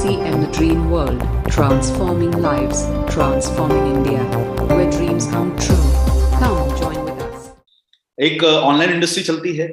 FMC and the Dream World, transforming lives, transforming India, where dreams come true. Come join with us. एक online industry चलती है,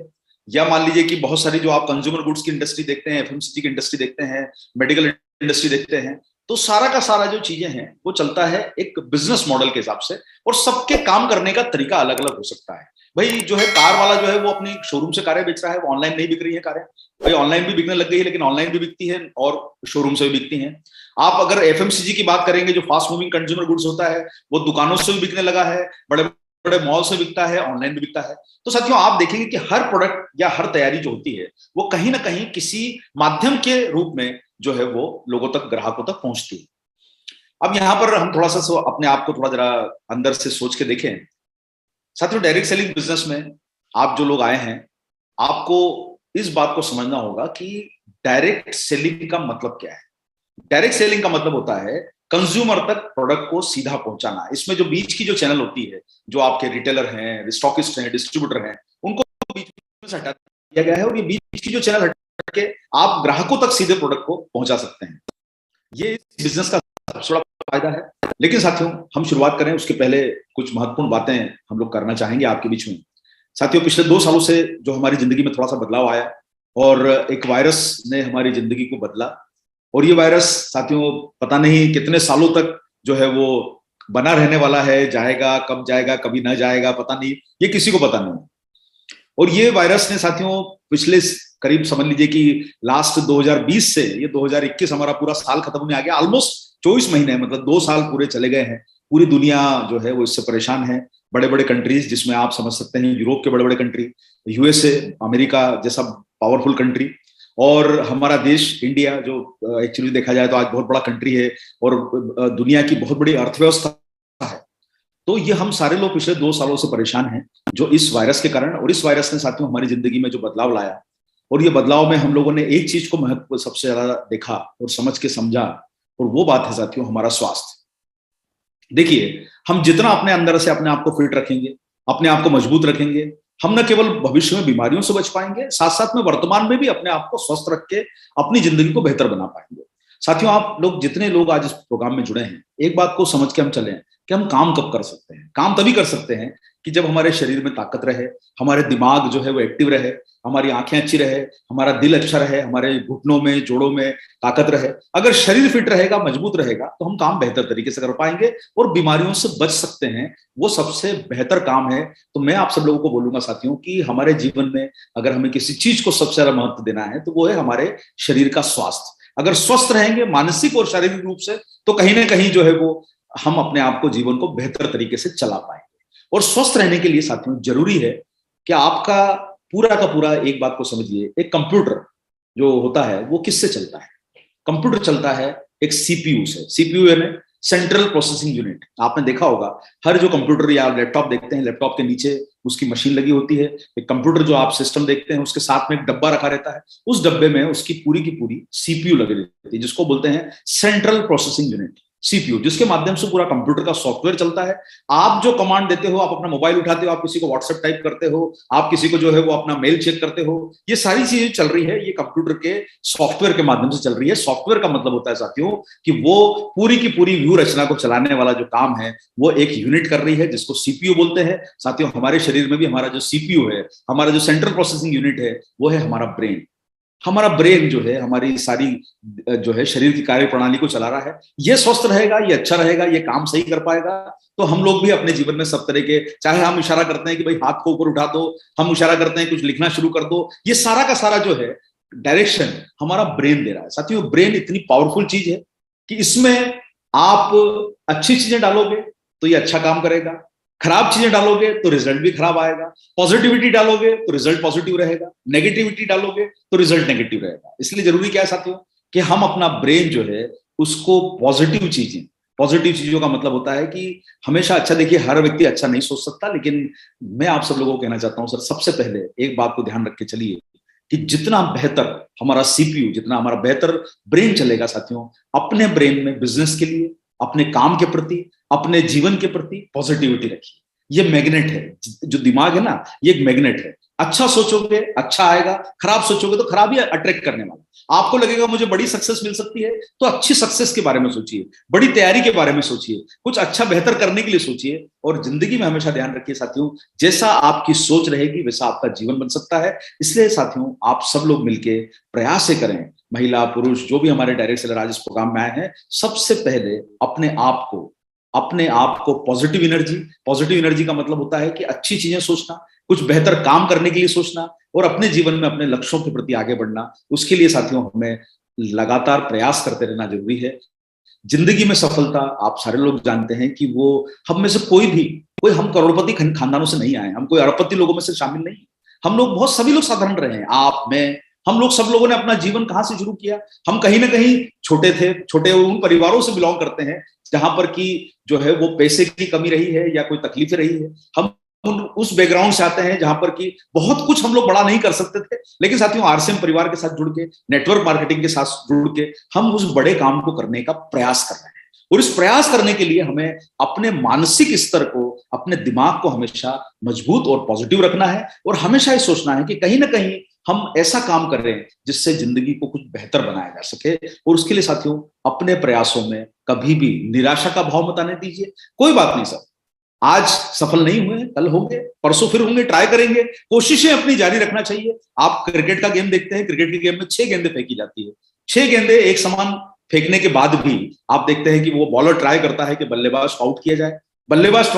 या मान लीजिए कि बहुत सारी जो आप कंज्यूमर गुड्स की इंडस्ट्री देखते हैं, एफएमसीजी की इंडस्ट्री देखते हैं, मेडिकल इंडस्ट्री देखते हैं, तो सारा का सारा जो चीजें हैं वो चलता है एक बिजनेस मॉडल के हिसाब से, और सबके काम करने का तरीका अलग अलग हो सकता है। भाई जो है कार वाला जो है वो अपनी शोरूम से कारें बेच रहा है, वो ऑनलाइन नहीं बिक रही है कारें। भाई ऑनलाइन भी बिकने लग गई है, लेकिन ऑनलाइन भी बिकती है और शोरूम से भी बिकती हैं। आप अगर एफएमसीजी की बात करेंगे, जो फास्ट मूविंग कंज्यूमर गुड्स होता है, वो दुकानों से भी बिकने लगा है, बड़े बड़े मॉल से बिकता है, ऑनलाइन भी बिकता है। तो साथियों आप देखेंगे कि हर प्रोडक्ट या हर तैयारी जो होती है वो कहीं ना कहीं किसी माध्यम के रूप में जो है वो लोगों तक, ग्राहकों तक पहुंचती है। अब यहाँ पर हम थोड़ा सा अपने आप को थोड़ा जरा अंदर से सोच के देखें। साथियों डायरेक्ट सेलिंग बिजनेस में आप जो लोग आए हैं, आपको इस बात को समझना होगा कि डायरेक्ट सेलिंग का मतलब क्या है। डायरेक्ट सेलिंग का मतलब होता है कंज्यूमर तक प्रोडक्ट को सीधा पहुंचाना। इसमें जो बीच की जो चैनल होती है, जो आपके रिटेलर हैं, स्टॉकिस्ट हैं, डिस्ट्रीब्यूटर हैं, उनको बीच में से हटा दिया गया है, और ये बीच की जो चैनल हटा के आप ग्राहकों तक सीधे प्रोडक्ट को पहुंचा सकते हैं। ये बिजनेस का सबसे बड़ा फायदा है। लेकिन साथियों हम शुरुआत करें उसके पहले कुछ महत्वपूर्ण बातें हम लोग करना चाहेंगे आपके बीच में। साथियों पिछले 2 सालों से जो हमारी जिंदगी में थोड़ा सा बदलाव आया, और एक वायरस ने हमारी जिंदगी को बदला, और ये वायरस साथियों पता नहीं कितने सालों तक जो है वो बना रहने वाला है, जाएगा कब जाएगा, कभी ना जाएगा पता नहीं, ये किसी को पता नहीं। और ये वायरस ने साथियों पिछले करीब समझ लीजिए कि लास्ट 2020 से ये 2021 हमारा पूरा साल खत्म होने आ गया, ऑलमोस्ट 24 महीने, मतलब 2 साल पूरे चले गए हैं। पूरी दुनिया जो है वो इससे परेशान है। बड़े बड़े कंट्रीज, जिसमें आप समझ सकते हैं यूरोप के बड़े बड़े कंट्री, यूएसए, अमेरिका जैसा पावरफुल कंट्री, और हमारा देश इंडिया जो एक्चुअली देखा जाए तो आज बहुत बड़ा कंट्री है और दुनिया की बहुत बड़ी अर्थव्यवस्था है। तो ये हम सारे लोग पिछले 2 सालों से परेशान हैं जो इस वायरस के कारण। और इस वायरस ने साथियों हमारी जिंदगी में जो बदलाव लाया, और ये बदलाव में हम लोगों ने एक चीज को महत्व सबसे ज्यादा देखा और समझ के समझा, और वो बात है साथियों हमारा स्वास्थ्य। देखिए हम जितना अपने अंदर से अपने आप को फिट रखेंगे, अपने आप को मजबूत रखेंगे, हम न केवल भविष्य में बीमारियों से बच पाएंगे, साथ साथ में वर्तमान में भी अपने आप को स्वस्थ रख के अपनी जिंदगी को बेहतर बना पाएंगे। साथियों आप लोग जितने लोग आज इस प्रोग्राम में जुड़े हैं, एक बात को समझ के हम चलें कि हम काम कब कर सकते हैं। काम तभी कर सकते हैं कि जब हमारे शरीर में ताकत रहे, हमारे दिमाग जो है वो एक्टिव रहे, हमारी आंखें अच्छी रहे, हमारा दिल अच्छा रहे, हमारे घुटनों में, जोड़ों में ताकत रहे। अगर शरीर फिट रहेगा, मजबूत रहेगा, तो हम काम बेहतर तरीके से कर पाएंगे और बीमारियों से बच सकते हैं। वो सबसे बेहतर काम है। तो मैं आप सब लोगों को बोलूंगा साथियों कि हमारे जीवन में अगर हमें किसी चीज को सबसे ज्यादा महत्व देना है तो वो है हमारे शरीर का स्वास्थ्य। अगर स्वस्थ रहेंगे मानसिक और शारीरिक रूप से, तो कहीं ना कहीं जो है वो हम अपने आप को, जीवन को बेहतर तरीके से चला पाएंगे। और स्वस्थ रहने के लिए साथियों जरूरी है कि आपका पूरा का पूरा, एक बात को समझिए, एक कंप्यूटर जो होता है वो किससे चलता है? कंप्यूटर चलता है एक सीपीयू से। सीपीयू यानी सेंट्रल प्रोसेसिंग यूनिट। आपने देखा होगा हर जो कंप्यूटर या लैपटॉप देखते हैं, लैपटॉप के नीचे उसकी मशीन लगी होती है। एक कंप्यूटर जो आप सिस्टम देखते हैं उसके साथ में एक डब्बा रखा रहता है, उस डब्बे में उसकी पूरी की पूरी सीपीयू लगी रहती है, जिसको बोलते हैं सेंट्रल प्रोसेसिंग यूनिट, सीपीयू, जिसके माध्यम से पूरा कंप्यूटर का सॉफ्टवेयर चलता है। आप जो कमांड देते हो, आप अपना मोबाइल उठाते हो, आप किसी को व्हाट्सएप टाइप करते हो, आप किसी को जो है वो अपना मेल चेक करते हो, ये सारी चीजें चल रही है, ये कंप्यूटर के सॉफ्टवेयर के माध्यम से चल रही है। सॉफ्टवेयर का मतलब होता है साथियों कि वो पूरी की पूरी व्यू रचना को चलाने वाला जो काम है वो एक यूनिट कर रही है, जिसको सीपीयू बोलते हैं। साथियों हमारे शरीर में भी हमारा जो सीपीयू है, हमारा जो सेंट्रल प्रोसेसिंग यूनिट है, वो है हमारा ब्रेन। हमारा ब्रेन जो है हमारी सारी जो है शरीर की कार्य प्रणाली को चला रहा है। ये स्वस्थ रहेगा, ये अच्छा रहेगा, ये काम सही कर पाएगा, तो हम लोग भी अपने जीवन में सब तरह के, चाहे हम इशारा करते हैं कि भाई हाथ को ऊपर उठा दो, हम इशारा करते हैं कुछ लिखना शुरू कर दो, ये सारा का सारा जो है डायरेक्शन हमारा ब्रेन दे रहा है। साथियों ब्रेन इतनी पावरफुल चीज है कि इसमें आप अच्छी चीजें डालोगे तो ये अच्छा काम करेगा, खराब चीजें डालोगे तो रिजल्ट भी खराब आएगा, पॉजिटिविटी डालोगे तो रिजल्ट पॉजिटिव रहेगा, नेगेटिविटी डालोगे तो रिजल्ट नेगेटिव रहेगा। इसलिए जरूरी क्या है साथियों कि हम अपना ब्रेन जो है उसको पॉजिटिव चीजों का मतलब होता है कि हमेशा अच्छा, देखिए हर व्यक्ति अच्छा नहीं सोच सकता, लेकिन मैं आप सब लोगों को कहना चाहता हूं सर, सबसे पहले एक बात को ध्यान रख के चलिए कि जितना बेहतर हमारा सीपीयू, जितना हमारा बेहतर ब्रेन चलेगा साथियों, अपने ब्रेन में बिजनेस के लिए, अपने काम के प्रति, अपने जीवन के प्रति पॉजिटिविटी रखिए। ये मैग्नेट है, जो दिमाग है ना, ये एक मैग्नेट है। अच्छा सोचोगे अच्छा आएगा, खराब सोचोगे तो खराब ही अट्रैक्ट करने वाला। आपको लगेगा मुझे बड़ी सक्सेस मिल सकती है, तो अच्छी सक्सेस के बारे में सोचिए, बड़ी तैयारी के बारे में सोचिए, कुछ अच्छा बेहतर करने के लिए सोचिए। और जिंदगी में हमेशा ध्यान रखिए साथियों, जैसा आपकी सोच रहेगी वैसा आपका जीवन बन सकता है। इसलिए साथियों, आप सब लोग मिलके प्रयास से करें, महिला पुरुष जो भी हमारे डायरेक्ट सेलर आज इस प्रोग्राम में आए हैं, सबसे पहले अपने आप को पॉजिटिव एनर्जी का मतलब होता है कि अच्छी चीजें सोचना, कुछ बेहतर काम करने के लिए सोचना और अपने जीवन में अपने लक्ष्यों के प्रति आगे बढ़ना। उसके लिए साथियों हमें लगातार प्रयास करते रहना जरूरी है। जिंदगी में सफलता आप सारे लोग जानते हैं कि वो हम में से कोई हम करोड़पति खानदानों से नहीं आए, हम कोई अरबपति लोगों में से शामिल नहीं। हम लोग सभी लोग साधारण रहे हैं, आप मैं, हम लोग सब लोगों ने अपना जीवन कहां से शुरू किया, हम कहीं ना कहीं छोटे थे, छोटे उन परिवारों से बिलोंग करते हैं जहां पर कि जो है वो पैसे की कमी रही है या कोई तकलीफें रही है। हम उस बैकग्राउंड से आते हैं जहां पर कि बहुत कुछ हम लोग बड़ा नहीं कर सकते थे, लेकिन साथियों आरसीएम परिवार के साथ जुड़ के, नेटवर्क मार्केटिंग के साथ जुड़ के हम उस बड़े काम को करने का प्रयास कर रहे हैं। और इस प्रयास करने के लिए हमें अपने मानसिक स्तर को, अपने दिमाग को हमेशा मजबूत और पॉजिटिव रखना है और हमेशा ये सोचना है कि कहीं ना कहीं हम ऐसा काम कर रहे हैं जिससे जिंदगी को कुछ बेहतर बनाया जा सके। और उसके लिए साथियों अपने प्रयासों में कभी भी निराशा का भाव मत आने दीजिए। कोई बात नहीं सर, आज सफल नहीं हुए, कल होंगे, परसों फिर होंगे, ट्राई करेंगे, कोशिशें अपनी जारी रखना चाहिए। आप क्रिकेट का गेम देखते हैं, क्रिकेट के गेम में 6 गेंदें फेंकी जाती है, 6 गेंदें एक समान फेंकने के बाद भी आप देखते हैं कि वो बॉलर ट्राई करता है कि बल्लेबाज को आउट किया जाए, बल्लेबाज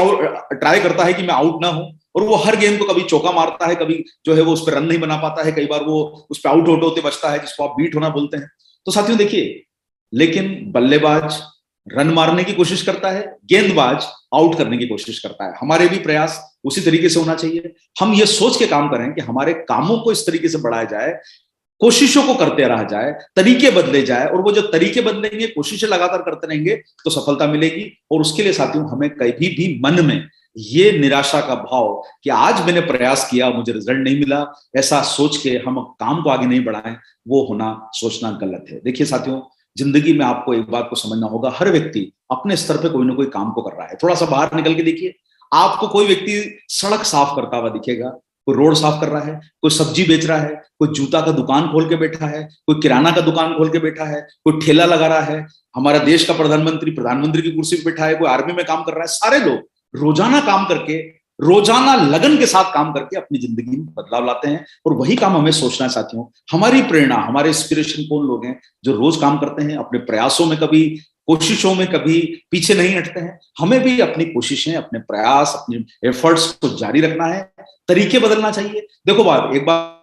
ट्राई करता है कि मैं आउट ना हूं, और वो हर गेंद को कभी चौका मारता है, कभी जो है वो उस पर रन नहीं बना पाता है, कई बार वो उस पर आउट होते होते बचता है, जिसको आप बीट होना बोलते हैं। तो साथियों देखिए, लेकिन बल्लेबाज रन मारने की कोशिश करता है, गेंदबाज आउट करने की कोशिश करता है। हमारे भी प्रयास उसी तरीके से होना चाहिए। हम ये सोच के काम करें कि हमारे कामों को इस तरीके से बढ़ाया जाए, कोशिशों को करते रहा जाए, तरीके बदले जाए, और वो जो तरीके बदलेंगे, कोशिशें लगातार करते रहेंगे तो सफलता मिलेगी। और उसके लिए साथियों हमें कभी भी मन में ये निराशा का भाव कि आज मैंने प्रयास किया मुझे रिजल्ट नहीं मिला, ऐसा सोच के हम काम को आगे नहीं बढ़ाएं, वो सोचना गलत है। देखिए साथियों, जिंदगी में आपको एक बात को समझना होगा, हर व्यक्ति अपने स्तर पे कोई ना कोई काम को कर रहा है। थोड़ा सा बाहर निकल के देखिए, आपको कोई व्यक्ति सड़क साफ करता हुआ दिखेगा, कोई रोड साफ कर रहा है, कोई सब्जी बेच रहा है, कोई जूता का दुकान खोल के बैठा है, कोई किराना का दुकान खोल के बैठा है, कोई ठेला लगा रहा है, हमारा देश का प्रधानमंत्री की कुर्सी पे बैठा है, कोई आर्मी में काम कर रहा है। सारे लोग रोजाना काम करके, रोजाना लगन के साथ काम करके अपनी जिंदगी में बदलाव लाते हैं। और वही काम हमें सोचना है साथियों। हमारी प्रेरणा, हमारे इंस्पिरेशन कौन लोग हैं जो रोज काम करते हैं, अपने प्रयासों में कभी, कोशिशों में कभी पीछे नहीं हटते हैं। हमें भी अपनी कोशिशें, अपने प्रयास, अपने एफर्ट्स को जारी रखना है, तरीके बदलना चाहिए। देखो एक बार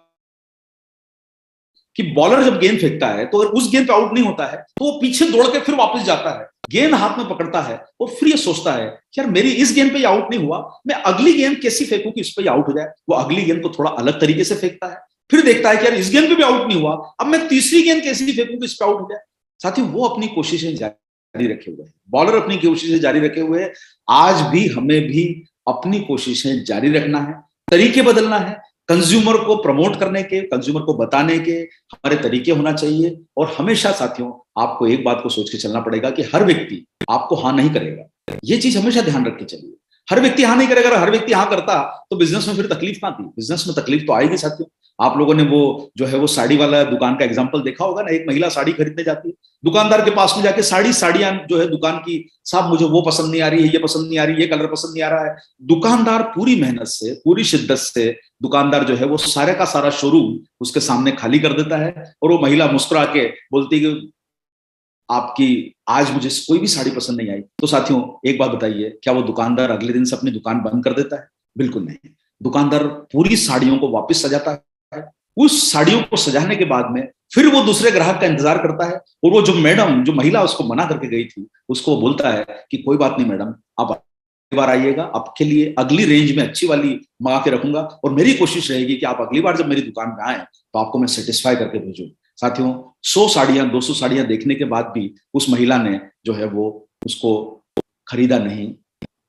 कि बॉलर जब गेंद फेंकता है तो अगर उस गेंद पे आउट नहीं होता है तो वो पीछे दौड़ के फिर वापस जाता है, गेंद हाथ में पकड़ता है और फिर ये सोचता है यार मेरी इस गेंद पे आउट नहीं हुआ, मैं अगली गेंद कैसी फेंकूं कि इस पे आउट हो जाए। वो अगली गेंद को थोड़ा अलग तरीके से फेंकता है, फिर देखता है कि यार इस गेंद पे भी आउट नहीं हुआ, अब मैं तीसरी गेंद कैसी फेंकूं कि इस पे आउट हो जाए। साथियों वो अपनी कोशिशें जारी रखे हुए हैं, बॉलर अपनी कोशिशें जारी रखे हुए हैं। आज भी हमें भी अपनी कोशिशें जारी रखना है, तरीके बदलना है, कंज्यूमर को प्रमोट करने के, कंज्यूमर को बताने के हमारे तरीके होना चाहिए। और हमेशा साथियों आपको एक बात को सोच के चलना पड़ेगा कि हर व्यक्ति आपको हाँ नहीं करेगा, ये चीज हमेशा ध्यान रखनी चाहिए। हर व्यक्ति हाँ नहीं करेगा, अगर हर व्यक्ति हाँ करता तो बिजनेस में फिर तकलीफ ना थी, बिजनेस में तकलीफ तो आएगी साथियों। आप लोगों ने वो जो है वो साड़ी वाला दुकान का एग्जांपल देखा होगा ना, एक महिला साड़ी खरीदने जाती है, दुकानदार के पास में जाके साड़ियां जो है दुकान की, साहब मुझे वो पसंद नहीं आ रही है, ये पसंद नहीं आ रही है, ये कलर पसंद नहीं आ रहा है। दुकानदार पूरी मेहनत से, पूरी शिद्दत से दुकानदार जो है वो सारे का सारा शोरूम उसके सामने खाली कर देता है, और वो महिला मुस्कुरा के बोलती है कि आपकी आज मुझे कोई भी साड़ी पसंद नहीं आई। तो साथियों एक बात बताइए, क्या वो दुकानदार अगले दिन से अपनी दुकान बंद कर देता है? बिल्कुल नहीं। दुकानदार पूरी साड़ियों को वापस सजाता है, उस साड़ियों को सजाने के बाद में फिर वो दूसरे ग्राहक का इंतजार करता है, और वो जो महिला उसको मना करके गई थी उसको बोलता है कि कोई बात नहीं मैडम, आप अगली बार आइएगा, आपके लिए अगली रेंज में अच्छी वाली मंगा के रखूंगा, और मेरी कोशिश रहेगी कि आप अगली बार जब मेरी दुकान में आए तो आपको मैं सेटिस्फाई करके भेजूं। साथियों 100 साड़ियां 200 साड़ियां देखने के बाद भी उस महिला ने जो है वो उसको खरीदा नहीं,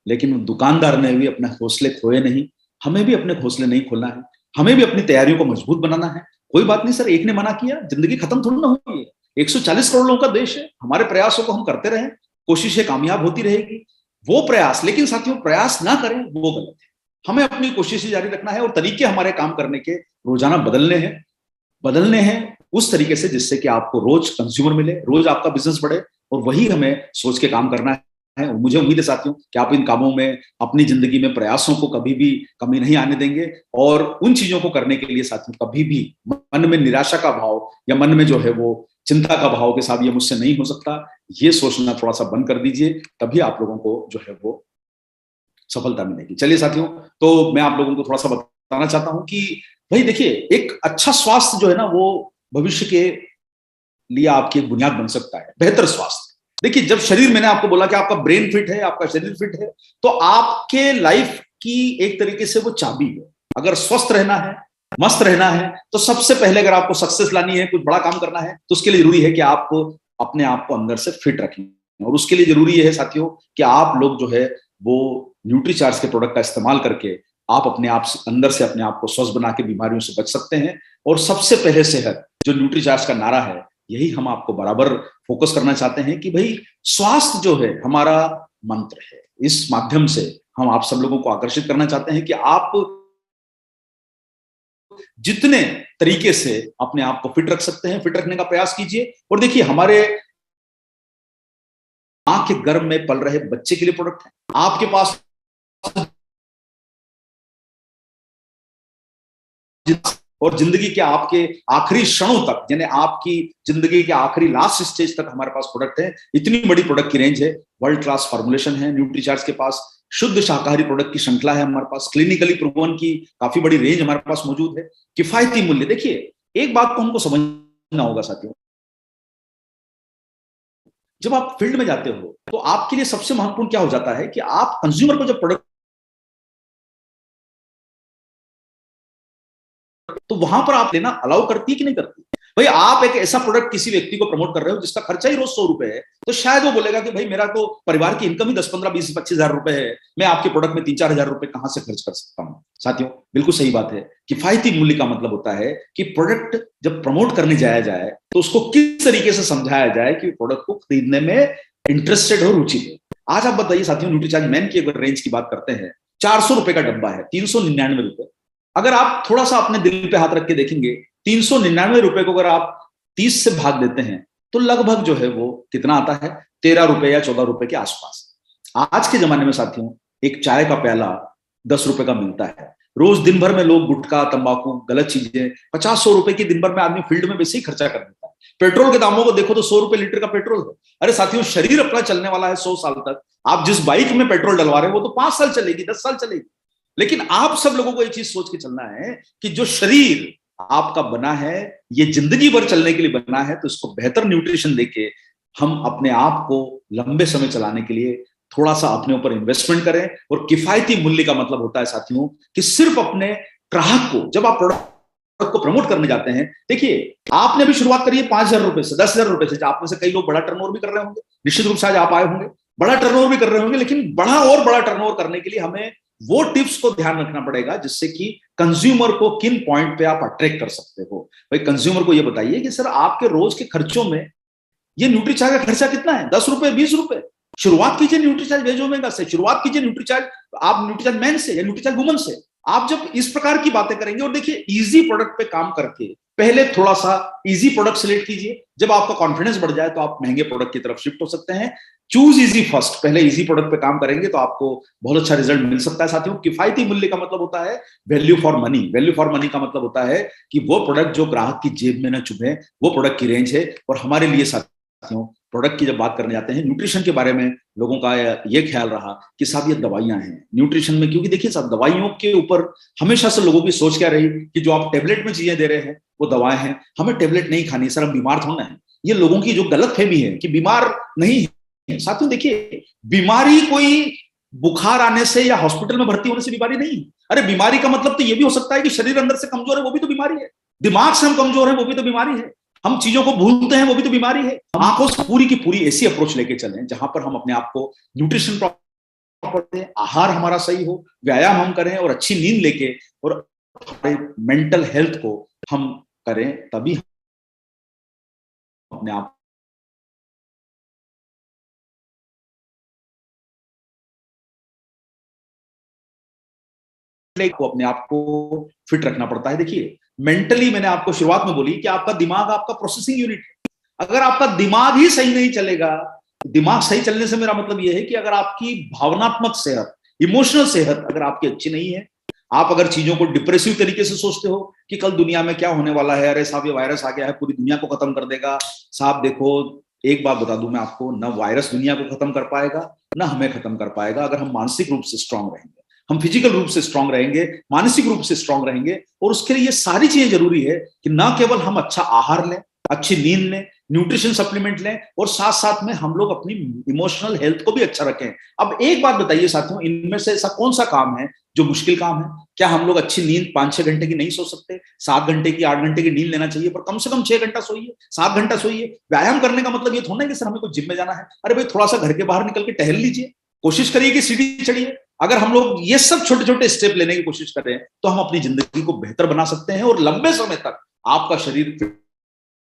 लेकिन दुकानदार ने भी अपने हौसले खोए नहीं। हमें भी अपने हौसले नहीं खोलना है, हमें भी अपनी तैयारियों को मजबूत बनाना है। कोई बात नहीं सर, एक ने मना किया, जिंदगी खत्म थोड़ी ना हुई है। 140 करोड़ लोगों का देश है, हमारे प्रयासों को हम करते रहें, कोशिशें कामयाब होती रहेगी वो प्रयास। लेकिन साथियों प्रयास ना करें वो गलत है। हमें अपनी कोशिश जारी रखना है और तरीके हमारे काम करने के रोजाना बदलने हैं उस तरीके से जिससे कि आपको रोज कंज्यूमर मिले, रोज आपका बिजनेस बढ़े, और वही हमें सोच के काम करना है। और मुझे उम्मीद है साथियों कि आप इन कामों में, अपनी जिंदगी में प्रयासों को कभी भी कमी नहीं आने देंगे, और उन चीजों को करने के लिए साथियों कभी भी मन में निराशा का भाव या मन में जो है वो चिंता का भाव के साथ ये मुझसे नहीं हो सकता, ये सोचना थोड़ा सा बंद कर दीजिए, तभी आप लोगों को जो है वो सफलता मिलेगी। चलिए साथियों, तो मैं आप लोगों को थोड़ा सा बताना चाहता हूं कि भाई देखिए, एक अच्छा स्वास्थ्य जो है ना वो भविष्य के लिए आपकी एक बुनियाद बन सकता है, बेहतर स्वास्थ्य। देखिए, जब शरीर, मैंने आपको बोला कि आपका ब्रेन फिट है, आपका शरीर फिट है, तो आपके लाइफ की एक तरीके से वो चाबी है। अगर स्वस्थ रहना है, मस्त रहना है, तो सबसे पहले अगर आपको सक्सेस लानी है, कुछ बड़ा काम करना है, तो उसके लिए जरूरी है कि आप अपने आप को अंदर से फिट रखें। और उसके लिए जरूरी है साथियों कि आप लोग जो है वो न्यूट्रीचार्ज के प्रोडक्ट का इस्तेमाल करके आप अपने आप अंदर से अपने आप को स्वस्थ बना के बीमारियों से बच सकते हैं। और सबसे पहले सेहत, जो न्यूट्रीचार्ज का नारा है, यही हम आपको बराबर फोकस करना चाहते हैं कि भाई स्वास्थ्य जो है हमारा मंत्र है। इस माध्यम से हम आप सब लोगों को आकर्षित करना चाहते हैं कि आप जितने तरीके से अपने आप को फिट रख सकते हैं, फिट रखने का प्रयास कीजिए। और देखिए, हमारे मां के गर्भ में पल रहे बच्चे के लिए प्रोडक्ट है, आपके पास और जिंदगी के आपके आखिरी क्षणों तक, यानी आपकी जिंदगी के आखिरी लास्ट स्टेज तक हमारे पास प्रोडक्ट है। इतनी बड़ी प्रोडक्ट की रेंज है, वर्ल्ड क्लास फॉर्मुलेशन है न्यूट्रीचार्ज के पास, शुद्ध शाकाहारी प्रोडक्ट की श्रृंखला है हमारे पास, क्लिनिकली प्रूवन की काफी बड़ी रेंज हमारे पास मौजूद है, किफायती मूल्य। देखिए, एक बात को हमको समझना होगा साथियों, जब आप फील्ड में जाते हो तो आपके लिए सबसे महत्वपूर्ण क्या हो जाता है कि आप कंज्यूमर को जब प्रोडक्ट, तो वहां पर आप लेना अलाउ करती है कि नहीं करती? भाई, आप एक ऐसा प्रोडक्ट किसी व्यक्ति को प्रमोट कर रहे हो जिसका खर्चा ही रोज 100 रुपए है, तो शायद वो बोलेगा कि भाई मेरा तो परिवार की इनकम ही 10, 15, 20, 25 हजार रुपए है, मैं आपके प्रोडक्ट में 3, 4 हजार रुपए कहां से खर्च कर सकता हूं? साथियों, बिल्कुल सही बात है। किफायती मूल्य का मतलब होता है कि प्रोडक्ट जब प्रमोट करने जाया जाए तो उसको किस तरीके से समझाया जाए कि प्रोडक्ट को खरीदने में इंटरेस्टेड हो, रुचि हो। आज आप बताइए साथियों, न्यूट्रीचार्ज मैन की अगर रेंज की बात करते हैं, 400 रुपए का डब्बा है, 399 रुपए। अगर आप थोड़ा सा अपने दिल पे हाथ रख के देखेंगे, 399 रुपए को अगर आप 30 से भाग देते हैं, तो लगभग जो है वो कितना आता है? 13 रुपए या 14 रुपए के आसपास। आज के जमाने में साथियों, एक चाय का प्याला 10 रुपए का मिलता है। रोज दिन भर में लोग गुटखा, तंबाकू, गलत चीजें, 50, 100 रुपए की दिन भर में आदमी फील्ड में वैसे ही खर्चा कर देता है। पेट्रोल के दामों को देखो तो 100 रुपए लीटर का पेट्रोल है। अरे साथियों, शरीर अपना चलने वाला है 100 साल तक। आप जिस बाइक में पेट्रोल डलवा रहे हो वो तो 5 साल चलेगी, 10 साल चलेगी। लेकिन आप सब लोगों को ये चीज सोच के चलना है कि जो शरीर आपका बना है, ये जिंदगी भर चलने के लिए बना है, तो इसको बेहतर न्यूट्रिशन देके हम अपने आप को लंबे समय चलाने के लिए थोड़ा सा अपने ऊपर इन्वेस्टमेंट करें। और किफायती मूल्य का मतलब होता है साथियों कि सिर्फ अपने ग्राहक को, जब आप प्रोडक्ट को प्रमोट करने जाते हैं, देखिए आपने भी शुरुआत करी है 5 हजार रुपए से, 10 हजार रुपए से। आप में से कई लोग बड़ा टर्नओवर भी कर रहे होंगे, निश्चित रूप से आज आप आए होंगे, बड़ा टर्नओवर भी कर रहे होंगे, लेकिन बड़ा और बड़ा टर्नओवर करने के लिए हमें वो टिप्स को ध्यान रखना पड़ेगा जिससे कि कंज्यूमर को किन पॉइंट पे आप अट्रैक्ट कर सकते हो। भाई, कंज्यूमर को ये बताइए कि सर आपके रोज के खर्चों में ये न्यूट्रीचार्ज का खर्चा कितना है? 10 रुपए, 20 रुपए। शुरुआत कीजिए न्यूट्रीचार्ज वेज ओमेगा से, शुरुआत कीजिए न्यूट्रीचार्ज, आप न्यूट्रीचार्ज मैन से या न्यूट्रीचार्ज वुमन से। आप जब इस प्रकार की बातें करेंगे, और देखिए इजी प्रोडक्ट पे काम करके पहले थोड़ा सा इजी प्रोडक्ट सिलेक्ट कीजिए, जब आपका कॉन्फिडेंस बढ़ जाए तो आप महंगे प्रोडक्ट की तरफ शिफ्ट हो सकते हैं। चूज इजी फर्स्ट, पहले इजी प्रोडक्ट पे काम करेंगे तो आपको बहुत अच्छा रिजल्ट मिल सकता है। साथियों, किफायती मूल्य का मतलब होता है value for money. Value for money का मतलब होता है कि वो प्रोडक्ट जो ग्राहक की जेब में न चुभे, वो प्रोडक्ट की रेंज है। और हमारे लिए साथियों, प्रोडक्ट की जब बात करने जाते हैं, न्यूट्रिशन के बारे में लोगों का ये ख्याल रहा कि साहब ये दवाइयां हैं न्यूट्रिशन में, क्योंकि देखिए साहब, दवाइयों के ऊपर हमेशा से लोगों की सोच क्या रही कि जो आप टेबलेट में चीजें दे रहे हैं वो दवाएं हैं, हमें टेबलेट नहीं खानी सर, हम बीमार थोड़ा है। ये लोगों की जो गलत फहमी है कि बीमार नहीं है। साथियों देखिए, बीमारी कोई बुखार आने से या हॉस्पिटल में भर्ती होने से बीमारी नहीं। अरे बीमारी का मतलब तो ये भी हो सकता है कि शरीर अंदर से कमजोर है, वो भी तो बीमारी है। दिमाग से हम कमजोर है, वो भी तो बीमारी है। हम चीजों को भूलते हैं, वो भी तो बीमारी है। आंखों से पूरी की पूरी ऐसी अप्रोच लेके चलें जहां पर हम अपने आप को न्यूट्रिशन प्रॉपर दें, आहार हमारा सही हो, व्यायाम हम करें और अच्छी नींद लेके और हमारे मेंटल हेल्थ को हम करें, तभी अपने आप मेंटली को अपने आप को फिट रखना पड़ता है। देखिए मेंटली मैंने आपको शुरुआत में बोली कि आपका दिमाग आपका प्रोसेसिंग यूनिट है। अगर आपका दिमाग ही सही नहीं चलेगा, दिमाग सही चलने से मेरा मतलब यह है कि अगर आपकी भावनात्मक सेहत, इमोशनल सेहत अगर आपकी अच्छी नहीं है, आप अगर चीजों को डिप्रेसिव तरीके से सोचते हो कि कल दुनिया में क्या होने वाला है, अरे साहब ये वायरस आ गया है पूरी दुनिया को खत्म कर देगा। साहब देखो एक बात बता दूं मैं आपको, ना वायरस दुनिया को खत्म कर पाएगा ना हमें खत्म कर पाएगा, अगर हम मानसिक रूप से स्ट्रांग रहेंगे, हम फिजिकल रूप से स्ट्रांग रहेंगे, मानसिक रूप से स्ट्रांग रहेंगे। और उसके लिए ये सारी चीजें जरूरी है कि ना केवल हम अच्छा आहार लें, अच्छी नींद लें, न्यूट्रिशन सप्लीमेंट लें, और साथ साथ में हम लोग अपनी इमोशनल हेल्थ को भी अच्छा रखें। अब एक बात बताइए साथियों, इनमें से ऐसा कौन सा काम है जो मुश्किल काम है? क्या हम लोग अच्छी नींद 5-6 घंटे की नहीं सो सकते? 7 घंटे की, 8 घंटे की नींद लेना चाहिए, पर कम से कम 6 घंटा सोइए, 7 घंटा सोइए। व्यायाम करने का मतलब ये थोड़ा ना कि सर हमें को जिम में जाना है। अरे भाई थोड़ा सा घर के बाहर निकल के टहल लीजिए, कोशिश करिए कि सीढ़ी चढ़िए। अगर हम लोग ये सब छोटे छोटे स्टेप लेने की कोशिश करें तो हम अपनी जिंदगी को बेहतर बना सकते हैं और लंबे समय तक आपका शरीर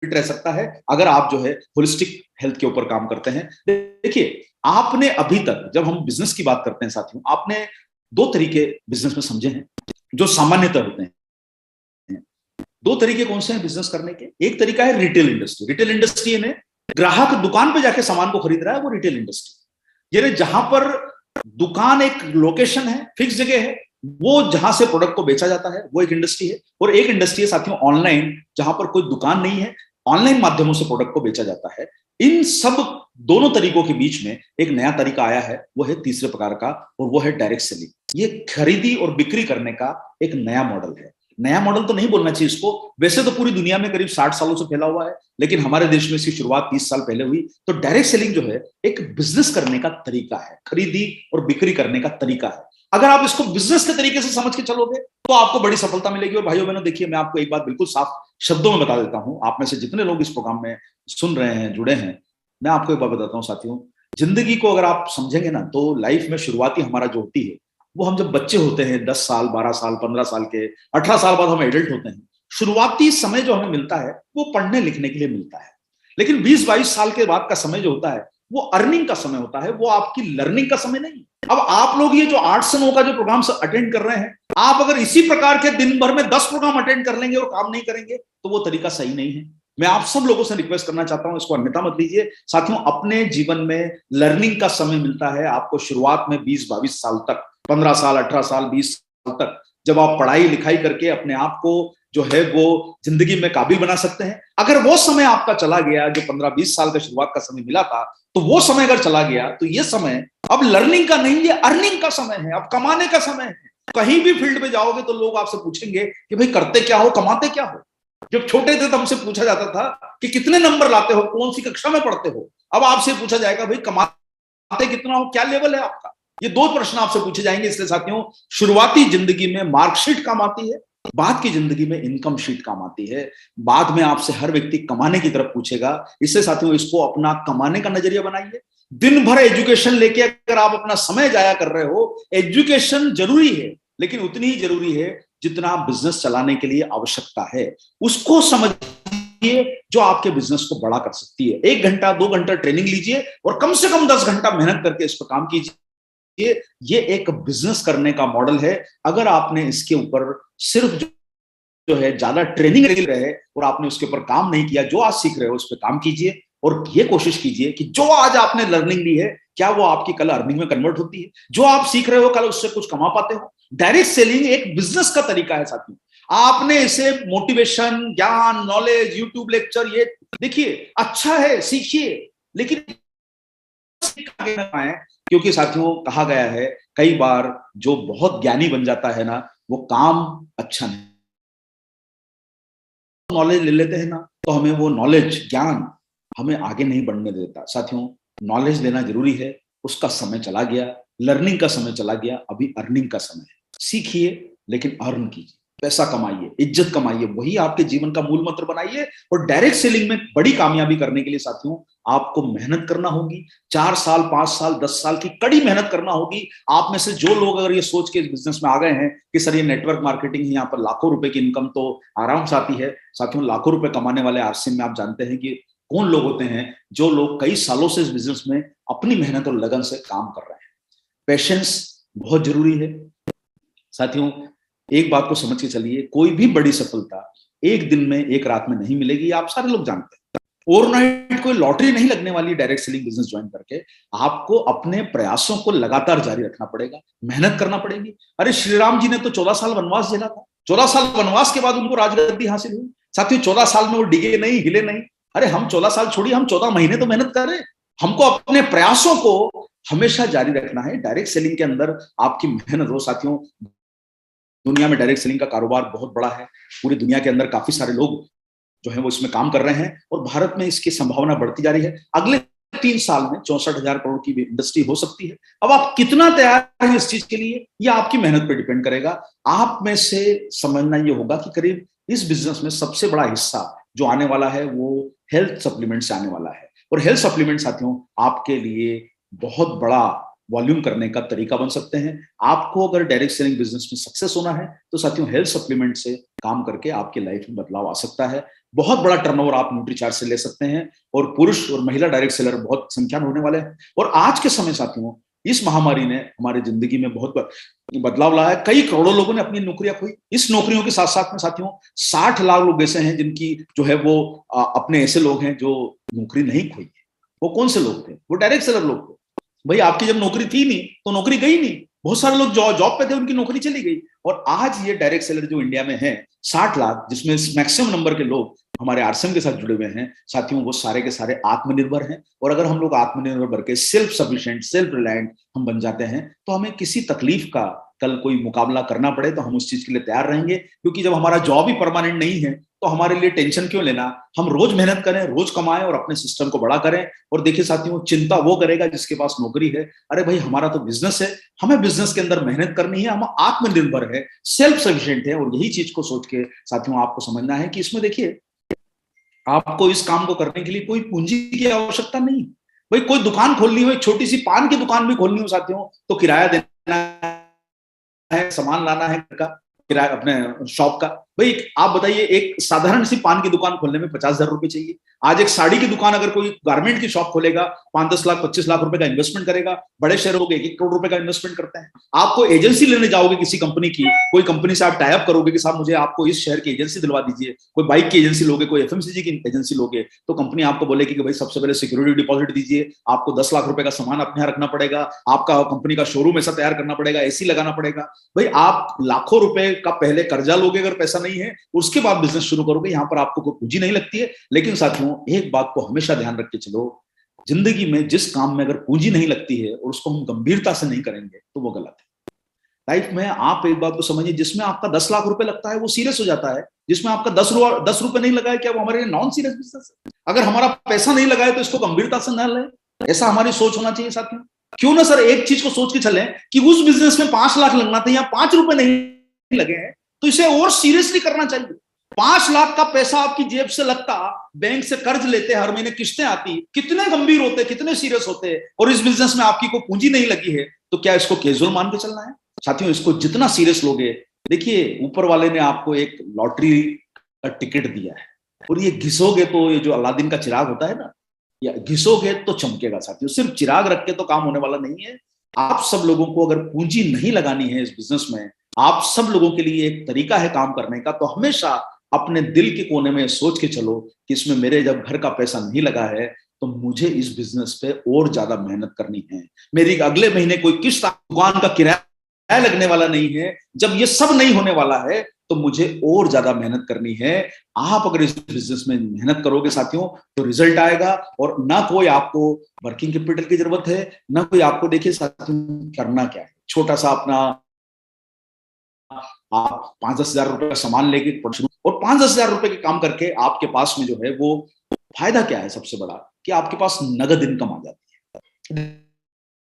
फिट रह सकता है, अगर आप जो है होलिस्टिक हेल्थ के ऊपर काम करते हैं। देखिए आपने अभी तक, जब हम बिजनेस की बात करते हैं साथियों, आपने 2 तरीके बिजनेस में समझे हैं जो सामान्यतः होते हैं। 2 तरीके कौन से हैं बिजनेस करने के? एक तरीका है रिटेल इंडस्ट्री। रिटेल इंडस्ट्री यानी ग्राहक दुकान पे जाके सामान को खरीद रहा है, वो रिटेल इंडस्ट्री। यानी जहां पर दुकान एक लोकेशन है, फिक्स जगह है, वो जहां से प्रोडक्ट को बेचा जाता है, वो एक इंडस्ट्री है। और एक इंडस्ट्री है साथियों ऑनलाइन, जहां पर कोई दुकान नहीं है, ऑनलाइन माध्यमों से प्रोडक्ट को बेचा जाता है। इन सब दोनों तरीकों के बीच में एक नया तरीका आया है, वो है तीसरे प्रकार का, और वो है डायरेक्ट सेलिंग। ये खरीदी और बिक्री करने का एक नया मॉडल है। नया मॉडल तो नहीं बोलना चाहिए इसको, वैसे तो पूरी दुनिया में करीब 60 सालों से फैला हुआ है, लेकिन हमारे देश में इसकी शुरुआत 30 साल पहले हुई। तो डायरेक्ट सेलिंग जो है एक बिजनेस करने का तरीका है, खरीदी और बिक्री करने का तरीका है। अगर आप इसको बिजनेस के तरीके से समझ के चलोगे तो आपको बड़ी सफलता मिलेगी। और भाइयों बहनों देखिए, मैं आपको एक बात बिल्कुल साफ शब्दों में बता देता हूं, आप में से जितने लोग इस प्रोग्राम में सुन रहे हैं, जुड़े हैं, मैं आपको एक बात बताता हूं साथियों, जिंदगी को अगर आप समझेंगे ना, तो लाइफ में शुरुआती हमारा जो होती है, वो हम जब बच्चे होते हैं 10 साल, 12 साल, 15 साल के, 18 साल बाद हम एडल्ट होते हैं, शुरुआती समय जो हमें मिलता है वो पढ़ने लिखने के लिए मिलता है। लेकिन 20-22 साल के बाद का समय जो होता है वो अर्निंग का समय होता है, वो आपकी लर्निंग का समय नहीं। अब आप लोग ये जो 8 से 9 का जो प्रोग्राम अटेंड कर रहे हैं, आप अगर इसी प्रकार के दिन भर में 10 प्रोग्राम अटेंड कर लेंगे और काम नहीं करेंगे तो वो तरीका सही नहीं है। मैं आप सब लोगों से रिक्वेस्ट करना चाहता हूं, इसको अन्यथा मत लीजिए साथियों। अपने जीवन में लर्निंग का समय मिलता है आपको शुरुआत में 20-22 साल तक, 15 साल, 18 साल, 20 साल तक, जब आप पढ़ाई लिखाई करके अपने आप को जो है वो जिंदगी में काबिल बना सकते हैं। अगर वो समय आपका चला गया, जो 15-20 साल का शुरुआत का समय मिला था, तो वो समय अगर चला गया तो ये समय अब लर्निंग का नहीं, ये अर्निंग का समय है, अब कमाने का समय है। कहीं भी फील्ड में जाओगे तो लोग आपसे पूछेंगे कि भाई करते क्या हो, कमाते क्या हो। जब छोटे थे तो हमसे पूछा जाता था कि कितने नंबर लाते हो, कौन सी कक्षा में पढ़ते हो। अब आपसे पूछा जाएगा भाई कमाते कितना हो, क्या लेवल है आपका। ये 2 प्रश्न आपसे पूछे जाएंगे। इसलिए साथियों, शुरुआती जिंदगी में मार्कशीट काम आती है, बाद की जिंदगी में इनकम शीट काम आती है। बाद में आपसे हर व्यक्ति कमाने की तरफ पूछेगा। इससे साथियों, इसको अपना कमाने का नजरिया बनाइए। दिन भर एजुकेशन लेके अगर आप अपना समय जाया कर रहे हो, एजुकेशन जरूरी है, लेकिन उतनी ही जरूरी है जितना बिजनेस चलाने के लिए आवश्यकता है। उसको समझिए जो आपके बिजनेस को बड़ा कर सकती है। 1 घंटा 2 घंटा ट्रेनिंग लीजिए और कम से कम 10 घंटा मेहनत करके इस पर काम कीजिए। ये एक बिजनेस करने का मॉडल है। अगर आपने इसके ऊपर सिर्फ जो है ज्यादा ट्रेनिंग ले रहे और आपने उसके ऊपर काम नहीं किया, जो आज सीख रहे हो उस पर काम कीजिए और ये कोशिश कीजिए कि जो आज आपने लर्निंग ली है, क्या वो आपकी कल अर्निंग में कन्वर्ट होती है। जो आप सीख रहे हो कल उससे कुछ कमा पाते हो। डायरेक्ट सेलिंग एक बिजनेस का तरीका है साथियों। आपने इसे मोटिवेशन, ज्ञान, नॉलेज, यूट्यूब लेक्चर, ये देखिए अच्छा है, सीखिए, लेकिन आगे ना आए, क्योंकि साथियों कहा गया है कई बार जो बहुत ज्ञानी बन जाता है ना, वो काम अच्छा नहीं। नॉलेज ले लेते हैं ना, तो हमें वो नॉलेज, ज्ञान हमें आगे नहीं बढ़ने देता। साथियों, नॉलेज लेना जरूरी है, उसका समय चला गया, लर्निंग का समय चला गया, अभी अर्निंग का समय है। सीखिए लेकिन अर्न कीजिए, पैसा कमाइए, इज्जत कमाइए, वही आपके जीवन का मूल मंत्र बनाइए। और डायरेक्ट सेलिंग में बड़ी कामयाबी करने के लिए साथियों आपको मेहनत करना होगी। 4 साल, 5 साल, 10 साल की कड़ी मेहनत करना होगी। आप में से जो लोग अगर ये सोच के इस बिजनेस में आ गए हैं कि सर ये नेटवर्क मार्केटिंग है, यहाँ पर लाखों रुपए की इनकम तो आराम से आती है। साथियों, लाखों रुपए कमाने वाले आरसीएम में आप जानते हैं कि कौन लोग होते हैं? जो लोग कई सालों से इस बिजनेस में अपनी मेहनत और लगन से काम कर रहे हैं। पेशेंस बहुत जरूरी है साथियों। एक बात को समझ के चलिए, कोई भी बड़ी सफलता एक दिन में एक रात में नहीं मिलेगी, आप सारे लोग जानते हैं। ओवरनाइट कोई लॉटरी नहीं लगने वाली डायरेक्ट सेलिंग बिजनेस ज्वाइन करके। आपको अपने प्रयासों को लगातार जारी रखना पड़ेगा, मेहनत करना पड़ेगी। अरे श्री राम जी ने तो 14 साल वनवास झेला था, 14 साल वनवास के बाद उनको राजगद्दी हासिल हुई। साथियों 14 साल में वो डिगे नहीं, हिले नहीं। अरे हम 14 साल छोड़िए, हम 14 महीने तो मेहनत कर रहे हैं। हमको अपने प्रयासों को हमेशा जारी रखना है। डायरेक्ट सेलिंग के अंदर आपकी मेहनत हो। साथियों दुनिया में डायरेक्ट सेलिंग का कारोबार बहुत बड़ा है, पूरी दुनिया के अंदर काफी सारे लोग जो है वो इसमें काम कर रहे हैं और भारत में इसकी संभावना बढ़ती जा रही है। अगले 3 साल में 64,000 करोड़ की इंडस्ट्री हो सकती है। अब आप कितना तैयार हैं इस चीज के लिए, यह आपकी मेहनत पर डिपेंड करेगा। आप में से समझना यह होगा कि करीब इस बिजनेस में सबसे बड़ा हिस्सा जो आने वाला है वो हेल्थ सप्लीमेंट से आने वाला है। और हेल्थ सप्लीमेंट साथियों आपके लिए बहुत बड़ा वॉल्यूम करने का तरीका बन सकते हैं। आपको अगर डायरेक्ट सेलिंग बिजनेस में सक्सेस होना है तो साथियों हेल्थ सप्लीमेंट से काम करके आपकी लाइफ में बदलाव आ सकता है। बहुत बड़ा टर्नओवर आप न्यूट्रीचार्ज से ले सकते हैं और पुरुष और महिला डायरेक्ट सेलर बहुत संख्या में होने वाले हैं। और आज के समय साथियों इस महामारी ने हमारी जिंदगी में बहुत बदलाव लाया है। कई करोड़ों लोगों ने अपनी नौकरियां खोई। इस नौकरियों के साथ साथ में साथियों 60 लाख लोग ऐसे हैं जिनकी जो है वो अपने ऐसे लोग हैं जो नौकरी नहीं खोई है। वो कौन से लोग थे? वो डायरेक्ट सेलर लोग थे। भाई आपकी जब नौकरी थी नहीं तो नौकरी गई नहीं। बहुत सारे लोग जॉब पे थे, उनकी नौकरी चली गई। और आज ये डायरेक्ट सेलर जो इंडिया में है 60 लाख, जिसमें मैक्सिमम नंबर के लोग हमारे आरसीएम के साथ जुड़े हुए हैं साथियों, वो सारे के सारे आत्मनिर्भर हैं। और अगर हम लोग आत्मनिर्भर बन के सेल्फ सफिशिएंट, सेल्फ रिलायंट हम बन जाते हैं तो हमें किसी तकलीफ का कल कोई मुकाबला करना पड़े तो हम उस चीज के लिए तैयार रहेंगे। क्योंकि जब हमारा जॉब ही परमानेंट नहीं है तो हमारे लिए टेंशन क्यों लेना। हम रोज मेहनत करें, रोज कमाएं और अपने सिस्टम को बड़ा करें। और देखिए साथियों चिंता वो करेगा जिसके पास नौकरी है। अरे भाई हमारा तो बिजनेस है, हमें बिजनेस के अंदर मेहनत करनी है, हम आत्मनिर्भर है, सेल्फ सफिशिएंट है। और यही चीज को सोच के साथियों आपको समझना है कि इसमें देखिए आपको इस काम को करने के लिए कोई पूंजी की आवश्यकता नहीं। भाई कोई दुकान खोलनी हो, एक छोटी सी पान की दुकान भी खोलनी हो साथियों तो किराया देना है, सामान लाना है घर का, किराया अपने शॉप का। भाई आप बताइए एक साधारण सी पान की दुकान खोलने में 50,000 रुपए चाहिए। आज एक साड़ी की दुकान अगर कोई गारमेंट की शॉप खोलेगा 5-10 लाख 25 लाख रुपए का इन्वेस्टमेंट करेगा। बड़े शहरों के 1-1 करोड़ रुपए का इन्वेस्टमेंट करते हैं। आपको एजेंसी लेने जाओगे किसी कंपनी की, कोई कंपनी से आप टाई अप करोगे कि साहब मुझे आपको इस शहर की एजेंसी दिलवा दीजिए। कोई बाइक की एजेंसी लोगे, कोई एफएमसीजी की एजेंसी लोगे तो कंपनी आपको बोलेगी कि भाई सबसे पहले सिक्योरिटी डिपॉजिट दीजिए, आपको 10 लाख रुपए का सामान अपने यहाँ रखना पड़ेगा, आपका कंपनी का शोरूम ऐसा तैयार करना पड़ेगा, एसी लगाना पड़ेगा। भाई आप लाखों रुपए का पहले कर्जा लोगे अगर पैसा नहीं है, उसके बाद बिजनेस शुरू करोगे। यहां पर आपको कोई पूंजी नहीं लगती है। लेकिन साथियों एक बात को हमेशा ध्यान रख के चलो, जिंदगी में जिस काम में अगर पूंजी नहीं लगती है और उसको हम गंभीरता से नहीं करेंगे तो वो गलत है। लाइफ में आप एक बात को समझिए, जिसमें आपका 10 लाख रुपए लगता है वो सीरियस हो जाता है, जिसमें आपका 10 रुपए नहीं लगा है क्या वो हमारे लिए नॉन सीरियस बिजनेस है। अगर हमारा पैसा नहीं लगा है तो इसको गंभीरता से न ले, ऐसा हमारी सोच होना चाहिए साथियों। क्यों ना सर एक चीज को सोच के चले कि उस बिजनेस में 5 लाख लगना था या 5 रुपए नहीं लगे हैं तो इसे और सीरियसली करना चाहिए। 5 लाख का पैसा आपकी जेब से लगता, बैंक से कर्ज लेते, हर महीने किस्तें आती, कितने गंभीर होते, कितने सीरियस होते। और इस बिजनेस में आपकी कोई पूंजी नहीं लगी है तो क्या इसको कैजुअल मान के चलना है? साथियों इसको जितना सीरियस लोगे, देखिए ऊपर वाले ने आपको एक लॉटरी का टिकट दिया है और ये घिसोगे तो ये जो अलादीन का चिराग होता है ना, या घिसोगे तो चमकेगा। साथियों सिर्फ चिराग रख के तो काम होने वाला नहीं है। आप सब लोगों को अगर पूंजी नहीं लगानी है इस बिजनेस में, आप सब लोगों के लिए एक तरीका है काम करने का, तो हमेशा अपने दिल के कोने में सोच के चलो कि इसमें मेरे जब घर का पैसा नहीं लगा है तो मुझे इस बिजनेस पे और ज्यादा मेहनत करनी है। मेरी अगले महीने कोई किस्त, दुकान का किराया लगने वाला नहीं है। जब ये सब नहीं होने वाला है तो मुझे और ज्यादा मेहनत करनी है। आप अगर इस बिजनेस में मेहनत करोगे साथियों तो रिजल्ट आएगा। और ना कोई आपको वर्किंग कैपिटल की जरूरत है, ना कोई आपको, देखिए साथियों करना क्या है, छोटा सा अपना आप 5-10 हजार रुपए का सामान लेके और 5-10 हजार रुपए के काम करके आपके पास में जो है वो फायदा क्या है सबसे बड़ा, कि आपके पास नगद इनकम आ जाती है।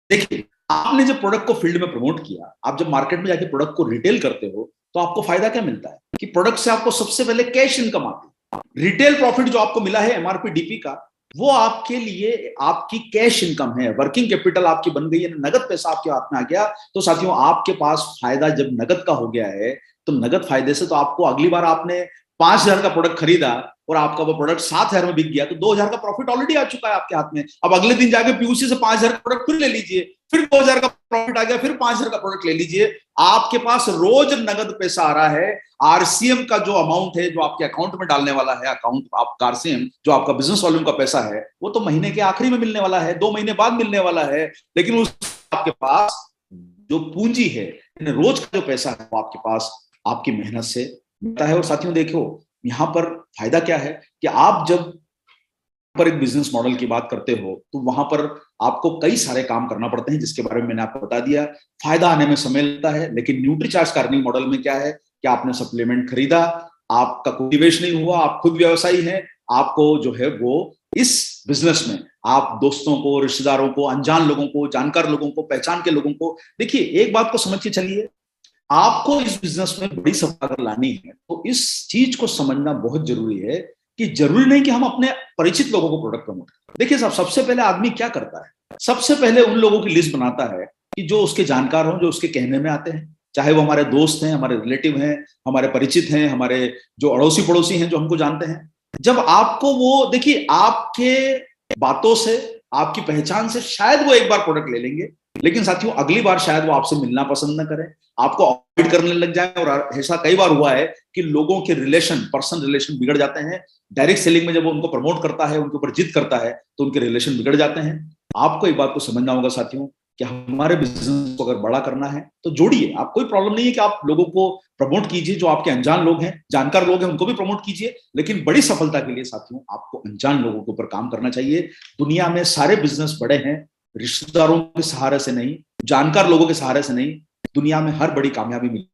देखिए आपने जब प्रोडक्ट को फील्ड में प्रमोट किया, आप जब मार्केट में जाके प्रोडक्ट को रिटेल करते हो तो आपको फायदा क्या मिलता है कि प्रोडक्ट से आपको सबसे पहले कैश इनकम आती है। रिटेल प्रॉफिट जो आपको मिला है एमआरपी डीपी का, वो आपके लिए आपकी कैश इनकम है। वर्किंग कैपिटल आपकी बन गई है, नगद पैसा आपके हाथ में आ गया। तो साथियों आपके पास फायदा जब नगद का हो गया है तो नगद फायदे से तो आपको अगली बार आपने 5,000 का प्रोडक्ट खरीदा और आपका वो प्रोडक्ट 7,000 में बिक गया, तो 2,000 का प्रॉफिट ऑलरेडी आ चुका है आपके हाथ में। अब अगले दिन जाके पीयूसी से 5,000 का प्रोडक्ट फिर ले लीजिए, फिर 2,000 का प्रॉफिट आ गया, फिर 5,000 का प्रोडक्ट ले लीजिए। आपके पास रोज नगद पैसा आ रहा है। आरसीएम का जो अमाउंट है, जो आपके अकाउंट में डालने वाला है, अकाउंट आपका आरसीएम जो आपका बिजनेस वॉल्यूम का पैसा है, वो तो महीने के आखिरी में मिलने वाला है, 2 महीने बाद मिलने वाला है। लेकिन उस आपके पास जो पूंजी है, रोज का जो पैसा है, वो आपके पास आपकी मेहनत से मिलता है। और साथियों देखो, यहाँ पर फायदा क्या है कि आप जब पर एक बिजनेस मॉडल की बात करते हो तो वहां पर आपको कई सारे काम करना पड़ते हैं, जिसके बारे में मैंने आपको बता दिया। फायदा आने में समय लगता है, लेकिन न्यूट्रीचार्ज का अर्निंग मॉडल में क्या है कि आपने सप्लीमेंट खरीदा, आपका कोई निवेश नहीं हुआ, आप खुद व्यवसायी हैं, आपको जो है वो इस बिजनेस में आप दोस्तों को, रिश्तेदारों को, अनजान लोगों को, जानकार लोगों को, पहचान के लोगों को, देखिए एक बात को समझ के चलिए, आपको इस बिजनेस में बड़ी सफलता लानी है तो इस चीज को समझना बहुत जरूरी है कि जरूरी नहीं कि हम अपने परिचित लोगों को प्रोडक्ट प्रमोट करें। देखिए साहब, सबसे पहले आदमी क्या करता है, सबसे पहले उन लोगों की लिस्ट बनाता है कि जो उसके जानकार हों, जो उसके कहने में आते हैं, चाहे वो हमारे दोस्त हैं, हमारे रिलेटिव हैं, हमारे परिचित हैं, हमारे जो अड़ोसी पड़ोसी हैं जो हमको जानते हैं। जब आपको वो, देखिए आपके बातों से, आपकी पहचान से शायद वो एक बार प्रोडक्ट ले लेंगे, लेकिन साथियों अगली बार शायद वो आपसे मिलना पसंद न करें, आपको अवॉइड करने लग जाए। और ऐसा कई बार हुआ है कि लोगों के रिलेशन, पर्सनल रिलेशन बिगड़ जाते हैं। डायरेक्ट सेलिंग में जब वो उनको प्रमोट करता है, उनके ऊपर जिद करता है, तो उनके रिलेशन बिगड़ जाते हैं। आपको एक बात को समझना होगा साथियों कि हमारे बिजनेस को अगर बड़ा करना है तो जोड़िए। आप, कोई प्रॉब्लम नहीं है कि आप लोगों को प्रमोट कीजिए, जो आपके अनजान लोग हैं, जानकार लोग हैं, उनको भी प्रमोट कीजिए, लेकिन बड़ी सफलता के लिए साथियों आपको अनजान लोगों के ऊपर काम करना चाहिए। दुनिया में सारे बिजनेस बड़े हैं रिश्तेदारों के सहारे से नहीं, जानकार लोगों के सहारे से नहीं, दुनिया में हर बड़ी कामयाबी मिली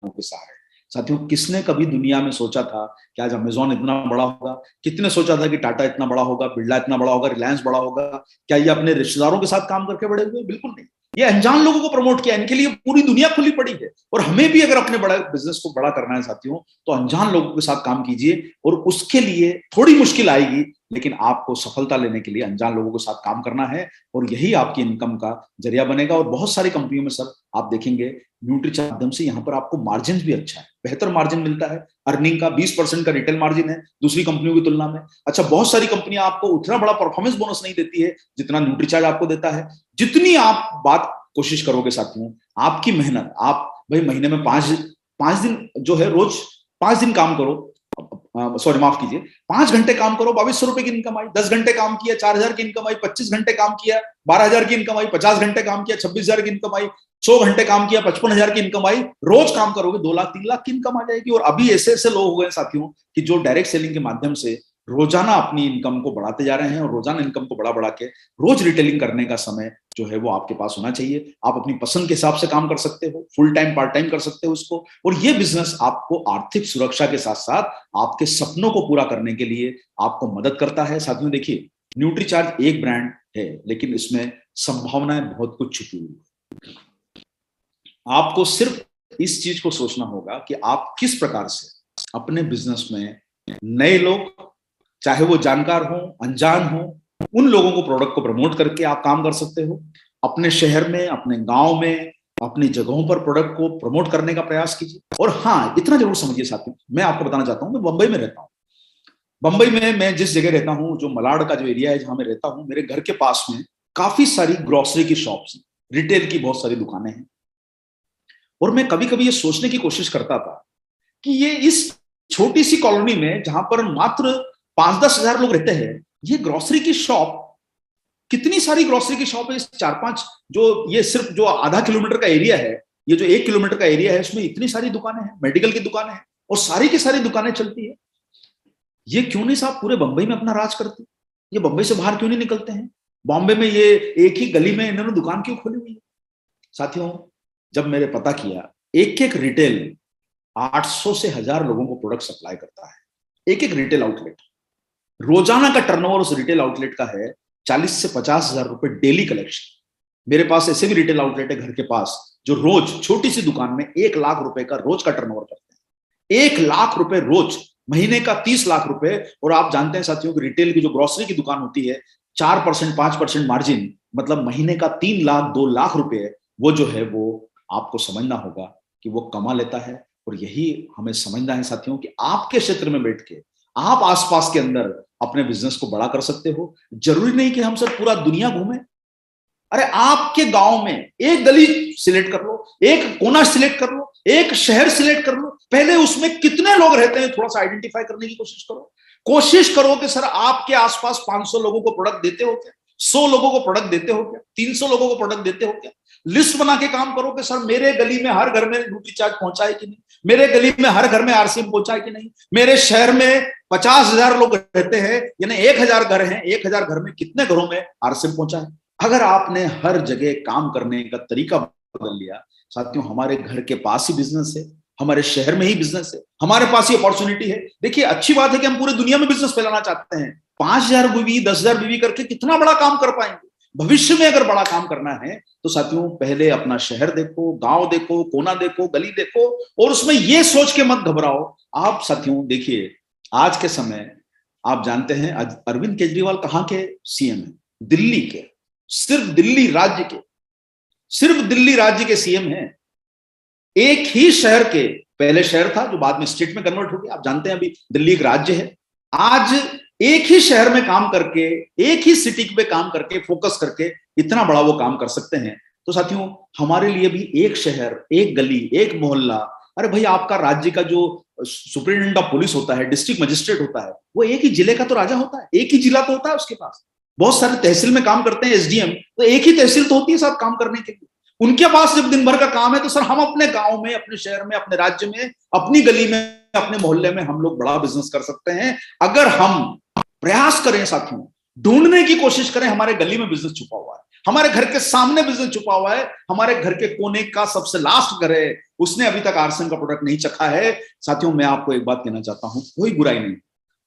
के सहारे। साथियों, किसने कभी दुनिया में सोचा था कि आज अमेजॉन इतना बड़ा होगा? कितने सोचा था कि टाटा इतना बड़ा होगा, बिरला इतना बड़ा होगा, रिलायंस बड़ा होगा? क्या ये अपने रिश्तेदारों के साथ काम करके बड़े हुए? बिल्कुल नहीं। ये अनजान लोगों को प्रमोट किया, इनके लिए पूरी दुनिया खुली पड़ी है। और हमें भी अगर अपने बड़ा बिजनेस को बड़ा करना है साथियों, तो अनजान लोगों के साथ काम कीजिए, और उसके लिए थोड़ी मुश्किल आएगी, लेकिन आपको सफलता लेने के लिए अनजान लोगों के साथ काम करना है, और यही आपकी इनकम का जरिया बनेगा। और बहुत सारी कंपनियों में सर आप देखेंगे न्यूट्रीचार्ज के माध्यम से यहाँ पर आपको मार्जिन भी अच्छा है, बेहतर मार्जिन मिलता है। अर्निंग का 20% का रिटेल मार्जिन है दूसरी कंपनियों की तुलना में। अच्छा, बहुत सारी कंपनियां आपको उतना बड़ा परफॉर्मेंस बोनस नहीं देती है जितना न्यूट्रीचार्ज आपको देता है। जितनी आप बात कोशिश करोगे साथियों, आपकी मेहनत, आप भाई महीने में 5 दिन जो है, रोज 5 दिन काम करो, सॉरी माफ कीजिए, 5 घंटे काम करो, 2200 रुपए की इनकम आई। 10 घंटे काम किया, 4,000 की इनकम आई। 25 घंटे काम किया, 12,000 की इनकम आई। 50 घंटे काम किया, 26,000 की इनकम आई। 100 घंटे काम किया, 55,000 की इनकम आई। रोज काम करोगे 2 लाख 3 लाख की इनकम आ जाएगी। और अभी ऐसे ऐसे लोग हुए हैं साथियों कि जो डायरेक्ट सेलिंग के माध्यम से रोजाना अपनी इनकम को बढ़ाते जा रहे हैं, और रोजाना इनकम को बढ़ा के रोज रिटेलिंग करने का समय जो है वो आपके पास होना चाहिए। आप अपनी पसंद के हिसाब से काम कर सकते हो, फुल टाइम पार्ट टाइम कर सकते हो उसको। और ये बिजनेस आपको आर्थिक सुरक्षा के साथ साथ आपके सपनों को पूरा करने के लिए आपको मदद करता है। साथियों देखिए, न्यूट्रीचार्ज एक ब्रांड है, लेकिन इसमें संभावनाएं बहुत कुछ छुपी हुई है। आपको सिर्फ इस चीज को सोचना होगा कि आप किस प्रकार से अपने बिजनेस में नए लोग, चाहे वो जानकार हो, अनजान हो, उन लोगों को प्रोडक्ट को प्रमोट करके आप काम कर सकते हो। अपने शहर में, अपने गांव में, अपनी जगहों पर प्रोडक्ट को प्रमोट करने का प्रयास कीजिए। और हाँ, इतना जरूर समझिए साथियों, मैं आपको बताना चाहता हूं, मैं बंबई में रहता हूं। बंबई में मैं जिस जगह रहता हूं, जो मलाड का जो एरिया है जहां मैं रहता हूं, मेरे घर के पास में काफी सारी ग्रोसरी की शॉप्स हैं, रिटेल की बहुत सारी दुकानें हैं। और मैं कभी कभी ये सोचने की कोशिश करता था कि ये इस छोटी सी कॉलोनी में, जहां पर मात्र 5-10 हजार लोग रहते हैं, ये ग्रोसरी की शॉप, कितनी सारी ग्रोसरी की शॉप है। इस 4-5 जो, ये सिर्फ जो आधा किलोमीटर का एरिया है, ये जो 1 किलोमीटर का एरिया है, इसमें इतनी सारी दुकानें हैं, मेडिकल की दुकानें हैं, और सारी की सारी दुकानें चलती है। ये क्यों नहीं साहब पूरे बंबई में अपना राज करते? ये बंबई से बाहर क्यों नहीं निकलते हैं? बॉम्बे में ये एक ही गली में इन्होंने दुकान क्यों खोली हुई है? साथियों, जब मैंने पता किया, एक एक रिटेल 800 से 1000 लोगों को प्रोडक्ट सप्लाई करता है, एक एक रिटेल आउटलेट। रोजाना का टर्नओवर उस रिटेल आउटलेट का है 40 से 50 हजार रुपए डेली कलेक्शन। मेरे पास ऐसे भी रिटेल आउटलेट है घर के पास, जो रोज छोटी सी दुकान में 1 लाख रुपए का रोज का टर्नओवर करते हैं। 1 लाख रुपए रोज, महीने का 30 लाख रुपए। और आप जानते हैं साथियों कि रिटेल की जो ग्रोसरी की दुकान होती है, 4% 5% मार्जिन, मतलब महीने का 3 लाख 2 लाख रुपए, वो जो है वो आपको समझना होगा कि वो कमा लेता है। और यही हमें समझना है साथियों कि आपके क्षेत्र में बैठ के आप आसपास के अंदर अपने बिजनेस को बड़ा कर सकते हो। जरूरी नहीं कि हम सर पूरा दुनिया घूमें। अरे आपके गांव में एक गली सिलेक्ट कर लो, एक कोना सिलेक्ट कर लो, एक शहर सिलेक्ट कर लो, पहले उसमें कितने लोग रहते हैं थोड़ा सा आइडेंटिफाई करने की कोशिश करो। कोशिश करो कि सर आपके आसपास 500 लोगों को प्रोडक्ट देते हो क्या, 100 लोगों को प्रोडक्ट देते हो क्या, 300 लोगों को प्रोडक्ट देते हो क्या। लिस्ट बना के काम करो कि सर मेरे गली में हर घर में न्यूट्रीचार्ज पहुंचा है कि नहीं, मेरे गली में हर घर में आरसीएम पहुंचा है कि नहीं, मेरे शहर में 50,000 लोग रहते हैं यानी 1,000 घर हैं, 1,000 घर में कितने घरों में आरसीएम पहुंचा है। अगर आपने हर जगह काम करने का तरीका बदल लिया साथियों, हमारे घर के पास ही बिजनेस है, हमारे शहर में ही बिजनेस है, हमारे पास ही अपॉर्चुनिटी है। देखिए अच्छी बात है कि हम पूरे दुनिया में बिजनेस फैलाना चाहते हैं, 5,000 बीवी 10,000 बीवी करके कितना बड़ा काम कर पाएंगे। भविष्य में अगर बड़ा काम करना है तो साथियों पहले अपना शहर देखो, गांव देखो, कोना देखो, गली देखो, और उसमें यह सोच के मत घबराओ। आप साथियों देखिए आज के समय आप जानते हैं अरविंद केजरीवाल कहां के सीएम है, दिल्ली के, सिर्फ दिल्ली राज्य के सीएम हैं। एक ही शहर के, पहले शहर था जो बाद में स्टेट में कन्वर्ट हो गया, आप जानते हैं अभी दिल्ली एक राज्य है। आज एक ही शहर में काम करके, एक ही सिटी पे काम करके, फोकस करके इतना बड़ा वो काम कर सकते हैं। तो साथियों हमारे लिए भी एक शहर, एक गली, एक मोहल्ला, अरे भाई आपका राज्य का जो सुप्रिंटेंडेंट ऑफ पुलिस होता है, डिस्ट्रिक्ट मजिस्ट्रेट होता है, वो एक ही जिले का तो राजा होता है, एक ही जिला तो होता है उसके पास। बहुत सारे तहसील में काम करते हैं एसडीएम, तो एक ही तहसील तो होती है साथ काम करने के लिए। उनके पास जब दिन भर का काम है तो सर हम अपने गांव में, अपने शहर में, अपने राज्य में, अपनी गली में, अपने मोहल्ले में हम लोग बड़ा बिजनेस कर सकते हैं अगर हम प्रयास करें साथियों, ढूंढने की कोशिश करें। हमारे गली में बिजनेस छुपा हुआ है, हमारे घर के सामने बिजनेस छुपा हुआ है, हमारे घर के कोने का सबसे लास्ट घर है, उसने अभी तक आरसीएम का प्रोडक्ट नहीं चखा है। साथियों मैं आपको एक बात कहना चाहता हूं, कोई बुराई नहीं,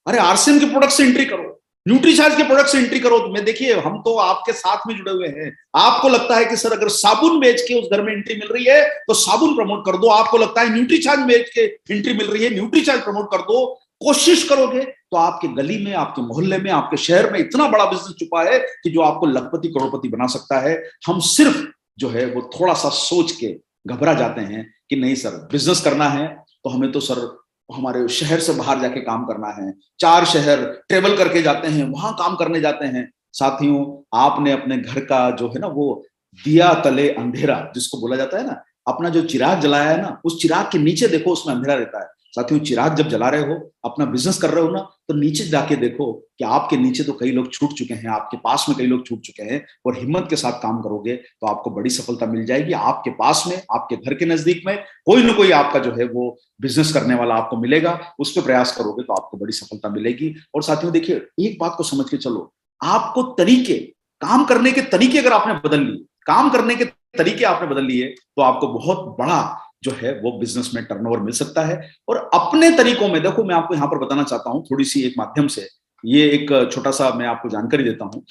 अरे आरसीएम के प्रोडक्ट से एंट्री करो, न्यूट्रीचार्ज के प्रोडक्ट से एंट्री करो। मैं देखिए हम तो आपके साथ में जुड़े हुए हैं। आपको लगता है कि सर अगर साबुन बेच के उस घर में एंट्री मिल रही है तो साबुन प्रमोट कर दो, आपको लगता है न्यूट्रीचार्ज बेच के एंट्री मिल रही है, न्यूट्रीचार्ज प्रमोट कर दो। कोशिश करोगे तो आपके गली में, आपके मोहल्ले में, आपके शहर में इतना बड़ा बिजनेस छुपा है कि जो आपको लखपति करोड़पति बना सकता है। हम सिर्फ जो है वो थोड़ा सा सोच के घबरा जाते हैं कि नहीं सर बिजनेस करना है तो हमें तो सर हमारे शहर से बाहर जाके काम करना है, 4 शहर ट्रेवल करके जाते हैं, वहां काम करने जाते हैं। साथियों आपने अपने घर का जो है ना वो दिया तले अंधेरा जिसको बोला जाता है ना, अपना जो चिराग जलाया है ना, उस चिराग के नीचे देखो उसमें अंधेरा रहता है। साथियों चिराग जब जला रहे हो, अपना बिजनेस कर रहे हो ना, तो नीचे जाके देखो कि आपके नीचे तो कई लोग छूट चुके हैं, आपके पास में कई लोग छूट चुके हैं, और हिम्मत के साथ काम करोगे तो आपको बड़ी सफलता मिल जाएगी। आपके पास में, आपके घर के नजदीक में कोई ना कोई आपका जो है वो बिजनेस करने वाला आपको मिलेगा, उस पर प्रयास करोगे तो आपको बड़ी सफलता मिलेगी। और साथियों देखिए एक बात को समझ के चलो, आपको तरीके, काम करने के तरीके अगर आपने बदल लिए, काम करने के तरीके आपने बदल लिए तो आपको बहुत बड़ा जो है वो बिजनेस में टर्नओवर मिल सकता है। और अपने तरीकों में देखो, मैं आपको यहां पर बताना चाहता हूं थोड़ी सी एक माध्यम से, ये एक छोटा सा मैं आपको जानकारी देता हूं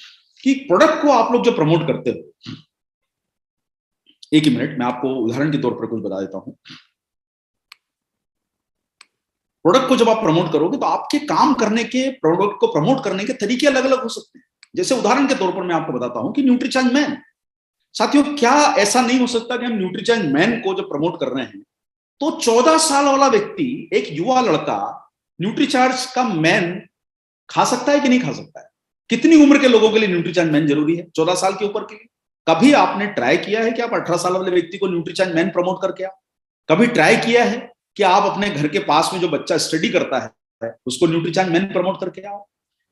कि प्रोडक्ट को आप लोग जो प्रमोट करते हो, एक ही मिनट मैं आपको उदाहरण के तौर पर कुछ बता देता हूं। प्रोडक्ट को जब आप प्रमोट करोगे तो आपके काम करने के, प्रोडक्ट को प्रमोट करने के तरीके अलग अलग हो सकते हैं। जैसे उदाहरण के तौर पर मैं आपको बताता हूं कि न्यूट्रीचार्ज मैन, साथियों क्या ऐसा नहीं हो सकता कि हम न्यूट्रीचार्ज मैन को जब प्रमोट कर रहे हैं तो 14 साल वाला व्यक्ति, एक युवा लड़का न्यूट्रीचार्ज का मैन खा सकता है कि नहीं खा सकता है? कितनी उम्र के लोगों के लिए न्यूट्रीचार्ज मैन जरूरी है? 14 साल के ऊपर के लिए। कभी आपने ट्राई किया है कि आप 18 साल वाले व्यक्ति को न्यूट्रीचार्ज मैन प्रमोट करके आओ? कभी ट्राई किया है कि आप अपने घर के पास में जो बच्चा स्टडी करता है उसको न्यूट्रीचार्ज मैन प्रमोट करके आओ?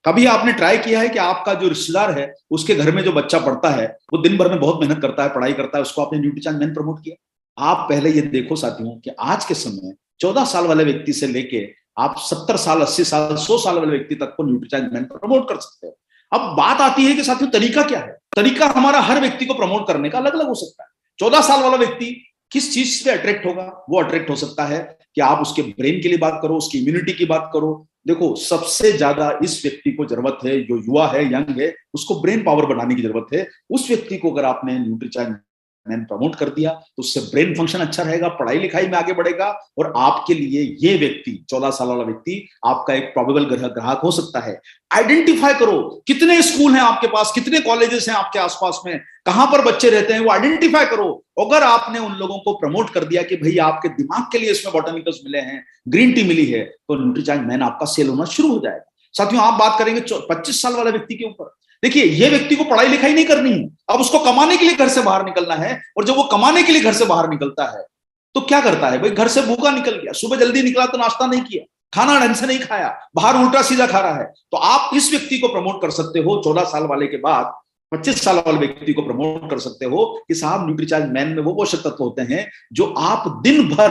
कभी आपने ट्राई किया है कि आपका जो रिश्तेदार है उसके घर में जो बच्चा पढ़ता है, वो दिन भर में बहुत मेहनत करता है, पढ़ाई करता है, उसको आपने न्यूट्रीचार्ज मैन प्रमोट किया? आप पहले ये देखो साथियों कि आज के समय 14 साल वाले व्यक्ति से लेके आप 70 साल, 80 साल, 100 साल वाले व्यक्ति तक को न्यूट्रीचार्ज मैन प्रमोट कर सकते हो। अब बात आती है कि साथियों तरीका क्या है? तरीका हमारा हर व्यक्ति को प्रमोट करने का अलग अलग हो सकता है। 14 साल वाला व्यक्ति किस चीज से अट्रैक्ट होगा? वो अट्रैक्ट हो सकता है कि आप उसके ब्रेन के लिए बात करो, उसकी इम्यूनिटी की बात करो। देखो सबसे ज्यादा इस व्यक्ति को जरूरत है, जो युवा है, यंग है, उसको ब्रेन पावर बढ़ाने की जरूरत है। उस व्यक्ति को अगर आपने न्यूट्रीचार्ज मैन प्रमोट कर दिया तो उससे ब्रेन फंक्शन अच्छा रहेगा, पढ़ाई लिखाई में आगे बढ़ेगा, और आपके लिए ये व्यक्ति 14 साल वाला व्यक्ति आपका एक प्रोबेबल ग्राहक हो सकता है। आइडेंटिफाई करो कितने स्कूल हैं आपके पास, कितने कॉलेजेस हैं आपके आसपास में, कहां पर बच्चे रहते हैं, वो आइडेंटिफाई करो। अगर आपने उन लोगों को प्रमोट कर दिया कि भाई आपके दिमाग के लिए इसमें बॉटनिकल्स मिले हैं, ग्रीन टी मिली है, तो न्यूट्रीचार्ज मैन आपका सेल होना शुरू हो जाएगा। साथियों, आप बात करेंगे 25 साल वाले व्यक्ति के ऊपर। देखिए, ये व्यक्ति को पढ़ाई लिखाई नहीं करनी है, अब उसको कमाने के लिए घर से बाहर निकलना है, और जब वो कमाने के लिए घर से बाहर निकलता है तो क्या करता है भाई, घर से भूखा निकल गया, सुबह जल्दी निकला तो नाश्ता नहीं किया, खाना ढंग से नहीं खाया, बाहर उल्टा सीधा खा रहा है, तो आप इस व्यक्ति को प्रमोट कर सकते हो 14 साल वाले के बाद 25 साल वाले व्यक्ति को प्रमोट कर सकते हो कि साहब न्यूट्रीचार्ज मैन में वो पोषक तत्व होते हैं जो आप दिन भर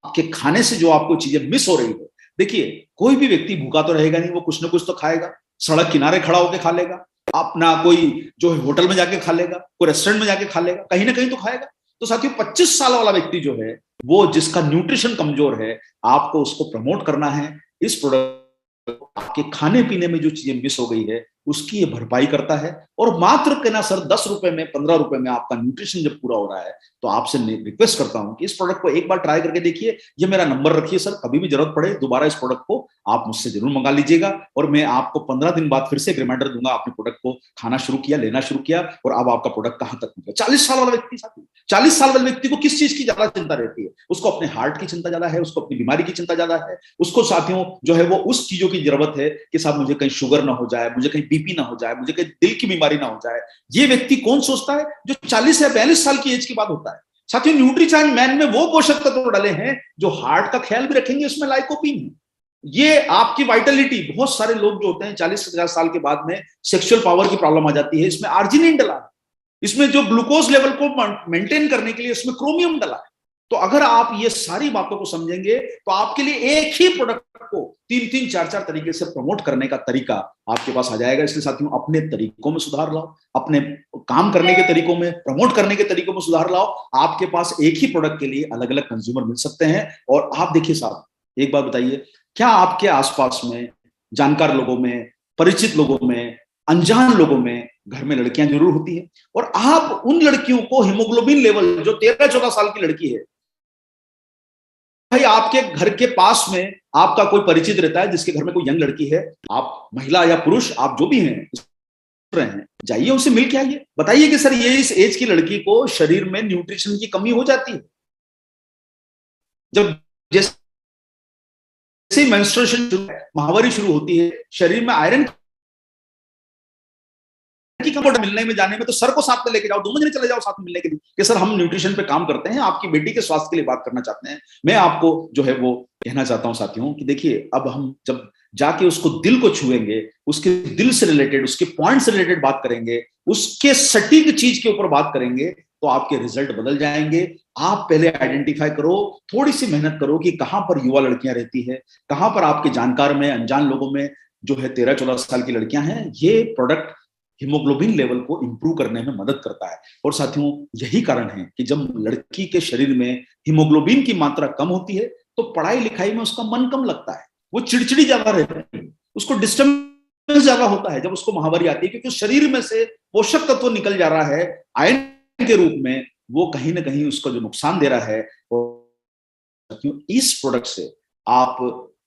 आपके खाने से जो आपको चीजें मिस हो रही है। देखिए, कोई भी व्यक्ति भूखा तो रहेगा नहीं, वो कुछ ना कुछ तो खाएगा, सड़क किनारे खड़ा होकर खा लेगा, अपना कोई जो होटल में जाके खा लेगा, कोई रेस्टोरेंट में जाके खा लेगा, कहीं ना कहीं तो खाएगा। तो साथियों, 25 साल वाला व्यक्ति जो है वो जिसका न्यूट्रिशन कमजोर है, आपको उसको प्रमोट करना है। इस प्रोडक्ट आपके खाने पीने में जो चीजें मिस हो गई है उसकी ये भरपाई करता है, और मात्र कहना सर 10 रुपए में 15 रुपए में आपका न्यूट्रिशन जब पूरा हो रहा है, तो आपसे रिक्वेस्ट करता हूं कि इस प्रोडक्ट को एक बार ट्राई करके देखिए। ये मेरा नंबर रखिए सर, कभी भी जरूरत पड़े दोबारा इस प्रोडक्ट को आप मुझसे जरूर मंगा लीजिएगा, और मैं आपको 15 दिन बाद फिर से एक रिमाइंडर दूंगा, आपने प्रोडक्ट को खाना शुरू किया, लेना शुरू किया, और अब आपका प्रोडक्ट कहां तक निकला। 40 साल वाला व्यक्ति, साथी 40 साल वाले व्यक्ति को किस चीज की ज्यादा चिंता रहती है? उसको अपने हार्ट की चिंता ज्यादा है, उसको अपनी बीमारी की चिंता ज्यादा है, उसको साथियों जो है वो उस चीजों की जरूरत है कि साहब मुझे कहीं शुगर ना हो जाए, मुझे कहीं बीपी ना हो जाए, मुझे कहीं दिल की बीमारी ना हो जाए। ये व्यक्ति कौन सोचता है? जो 40 या 42 साल की एज की बात होता है। साथियों, न्यूट्रीचार्ज मैन में वो पोषक तत्व डाले हैं जो हार्ट का ख्याल भी रखेंगे, उसमें लाइकोपीन, ये आपकी वाइटलिटी, बहुत सारे लोग जो होते हैं 40-50 साल के बाद में सेक्सुअल पावर की प्रॉब्लम आ जाती है, इसमें आर्जिनिन डला है, इसमें जो ग्लूकोज लेवल को मेंटेन करने के लिए इसमें क्रोमियम डला है। तो अगर आप ये सारी बातों को समझेंगे तो आपके लिए एक ही प्रोडक्ट को 3-3, 4-4 तरीके से प्रमोट करने का तरीका आपके पास आ जाएगा। इसलिए साथियों, अपने तरीकों में सुधार लाओ, अपने काम करने के तरीकों में, प्रमोट करने के तरीकों में सुधार लाओ। आपके पास एक ही प्रोडक्ट के लिए अलग अलग कंज्यूमर मिल सकते हैं। और आप देखिए साहब, एक बात बताइए, क्या आपके आसपास में जानकार लोगों में, परिचित लोगों में, अनजान लोगों में घर में लड़कियां जरूर होती है, और आप उन लड़कियों को हीमोग्लोबिन लेवल, जो 13-14 साल की लड़की है, भाई आपके घर के पास में आपका कोई परिचित रहता है जिसके घर में कोई यंग लड़की है, आप महिला या पुरुष आप जो भी हैं, जाइए उनसे मिल के आइए, बताइए कि सर ये इस एज की लड़की को शरीर में न्यूट्रिशन की कमी हो जाती है। जब जैसे मेंस्ट्रुएशन, माहवारी शुरू होती है, शरीर में आयरन की कमी मिलने में जाने में, तो सर को साथ में लेके जाओ, दोनों जने चले जाओ साथ में मिलने के लिए कि सर हम न्यूट्रिशन पे काम करते हैं, आपकी बेटी के स्वास्थ्य के लिए बात करना चाहते हैं। मैं आपको जो है वो कहना चाहता हूं साथियों कि देखिए, अब हम जब जाके उसको दिल को छुएंगे, उसके दिल से रिलेटेड, उसके पॉइंट से रिलेटेड बात करेंगे, उसके सटीक चीज के ऊपर बात करेंगे, तो आपके रिजल्ट बदल जाएंगे। आप पहले आइडेंटिफाई करो, थोड़ी सी मेहनत करो कि कहां पर युवा लड़कियां रहती है, कहां पर आपके जानकार में, अनजान लोगों में जो है 13-14 साल की लड़कियां हैं। ये प्रोडक्ट हीमोग्लोबिन लेवल को इंप्रूव करने में मदद करता है। और साथियों, यही कारण है कि जब लड़की के शरीर में हीमोग्लोबिन की मात्रा कम होती है तो पढ़ाई लिखाई में उसका मन कम लगता है, वो चिड़चिड़ी ज्यादा रहती है, उसको डिस्टर्बेंस ज्यादा होता है जब उसको महावारी आती है, क्योंकि शरीर में से पोषक तत्व निकल जा रहा है आयरन के रूप में, वो कहीं ना कहीं उसको जो नुकसान दे रहा है। और इस प्रोडक्ट से आप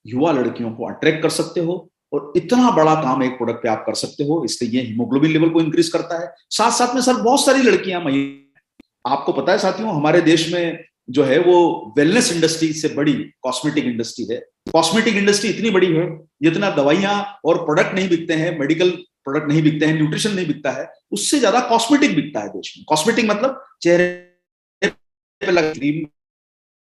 युवा लड़कियों को अट्रैक्ट कर सकते हो, और इतना बड़ा काम एक प्रोडक्ट पे आप कर सकते हो। इसलिए ये हीमोग्लोबिन लेवल को इंक्रीज करता है। साथ साथ में सर बहुत सारी लड़कियां, आपको पता है साथियों, हमारे देश में जो है वो वेलनेस इंडस्ट्री से बड़ी कॉस्मेटिक इंडस्ट्री है। कॉस्मेटिक इंडस्ट्री इतनी बड़ी है, जितना दवाइयां और प्रोडक्ट नहीं बिकते हैं, मेडिकल प्रोडक्ट नहीं बिकते हैं, न्यूट्रिशन नहीं बिकता है, उससे ज्यादा कॉस्मेटिक बिकता है देश में। कॉस्मेटिक मतलब चेहरे पे लगा क्रीम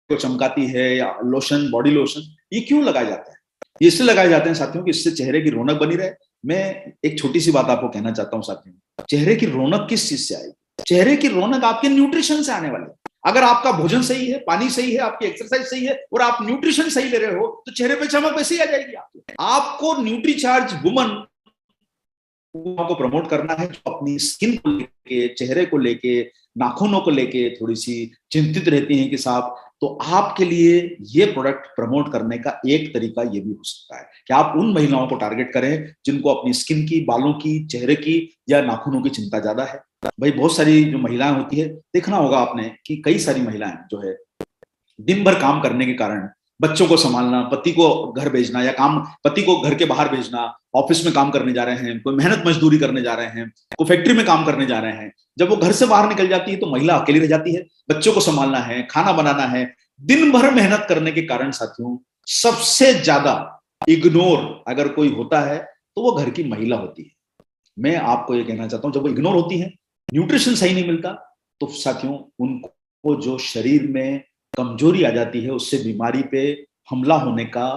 को चमकाती है, या लोशन, बॉडी लोशन, ये क्यों लगाए जाते हैं? ये इसलिए लगाए जाते हैं साथियों कि इससे चेहरे की रौनक बनी रहे। मैं एक छोटी सी बात आपको कहना चाहता हूं साथियों, चेहरे की रौनक किस चीज से आएगी? चेहरे की रौनक आपके न्यूट्रिशन से आने वाली है। अगर आपका भोजन सही है, पानी सही है, आपकी एक्सरसाइज सही है, और आप न्यूट्रिशन सही ले रहे हो, तो चेहरे पे चमक वैसे ही आ जाएगी। आपको न्यूट्रीचार्ज वुमन को प्रमोट करना है, जो अपनी स्किन को लेके, चेहरे को लेके, नाखूनों को लेके थोड़ी सी चिंतित रहती हैं कि साहब, तो आपके लिए ये प्रोडक्ट प्रमोट करने का एक तरीका ये भी हो सकता है कि आप उन महिलाओं को टारगेट करें जिनको अपनी स्किन की, बालों की, चेहरे की या नाखूनों की चिंता ज्यादा है। भाई बहुत सारी जो महिलाएं होती है, देखना होगा आपने कि कई सारी महिलाएं जो है दिन भर काम करने के कारण बच्चों को संभालना, पति को घर भेजना या काम, पति को घर के बाहर भेजना, ऑफिस में काम करने जा रहे हैं, कोई मेहनत मजदूरी करने जा रहे हैं, कोई फैक्ट्री में काम करने जा रहे हैं, जब वो घर से बाहर निकल जाती है तो महिला अकेली रह जाती है, बच्चों को संभालना है, खाना बनाना है। दिन भर मेहनत करने के कारण साथियों सबसे ज्यादा इग्नोर अगर कोई होता है तो वो घर की महिला होती है। मैं आपको ये कहना चाहता हूं, जब वो इग्नोर होती है, न्यूट्रिशन सही नहीं मिलता, तो साथियों उनको जो शरीर में कमजोरी आ जाती है, उससे बीमारी पे हमला होने का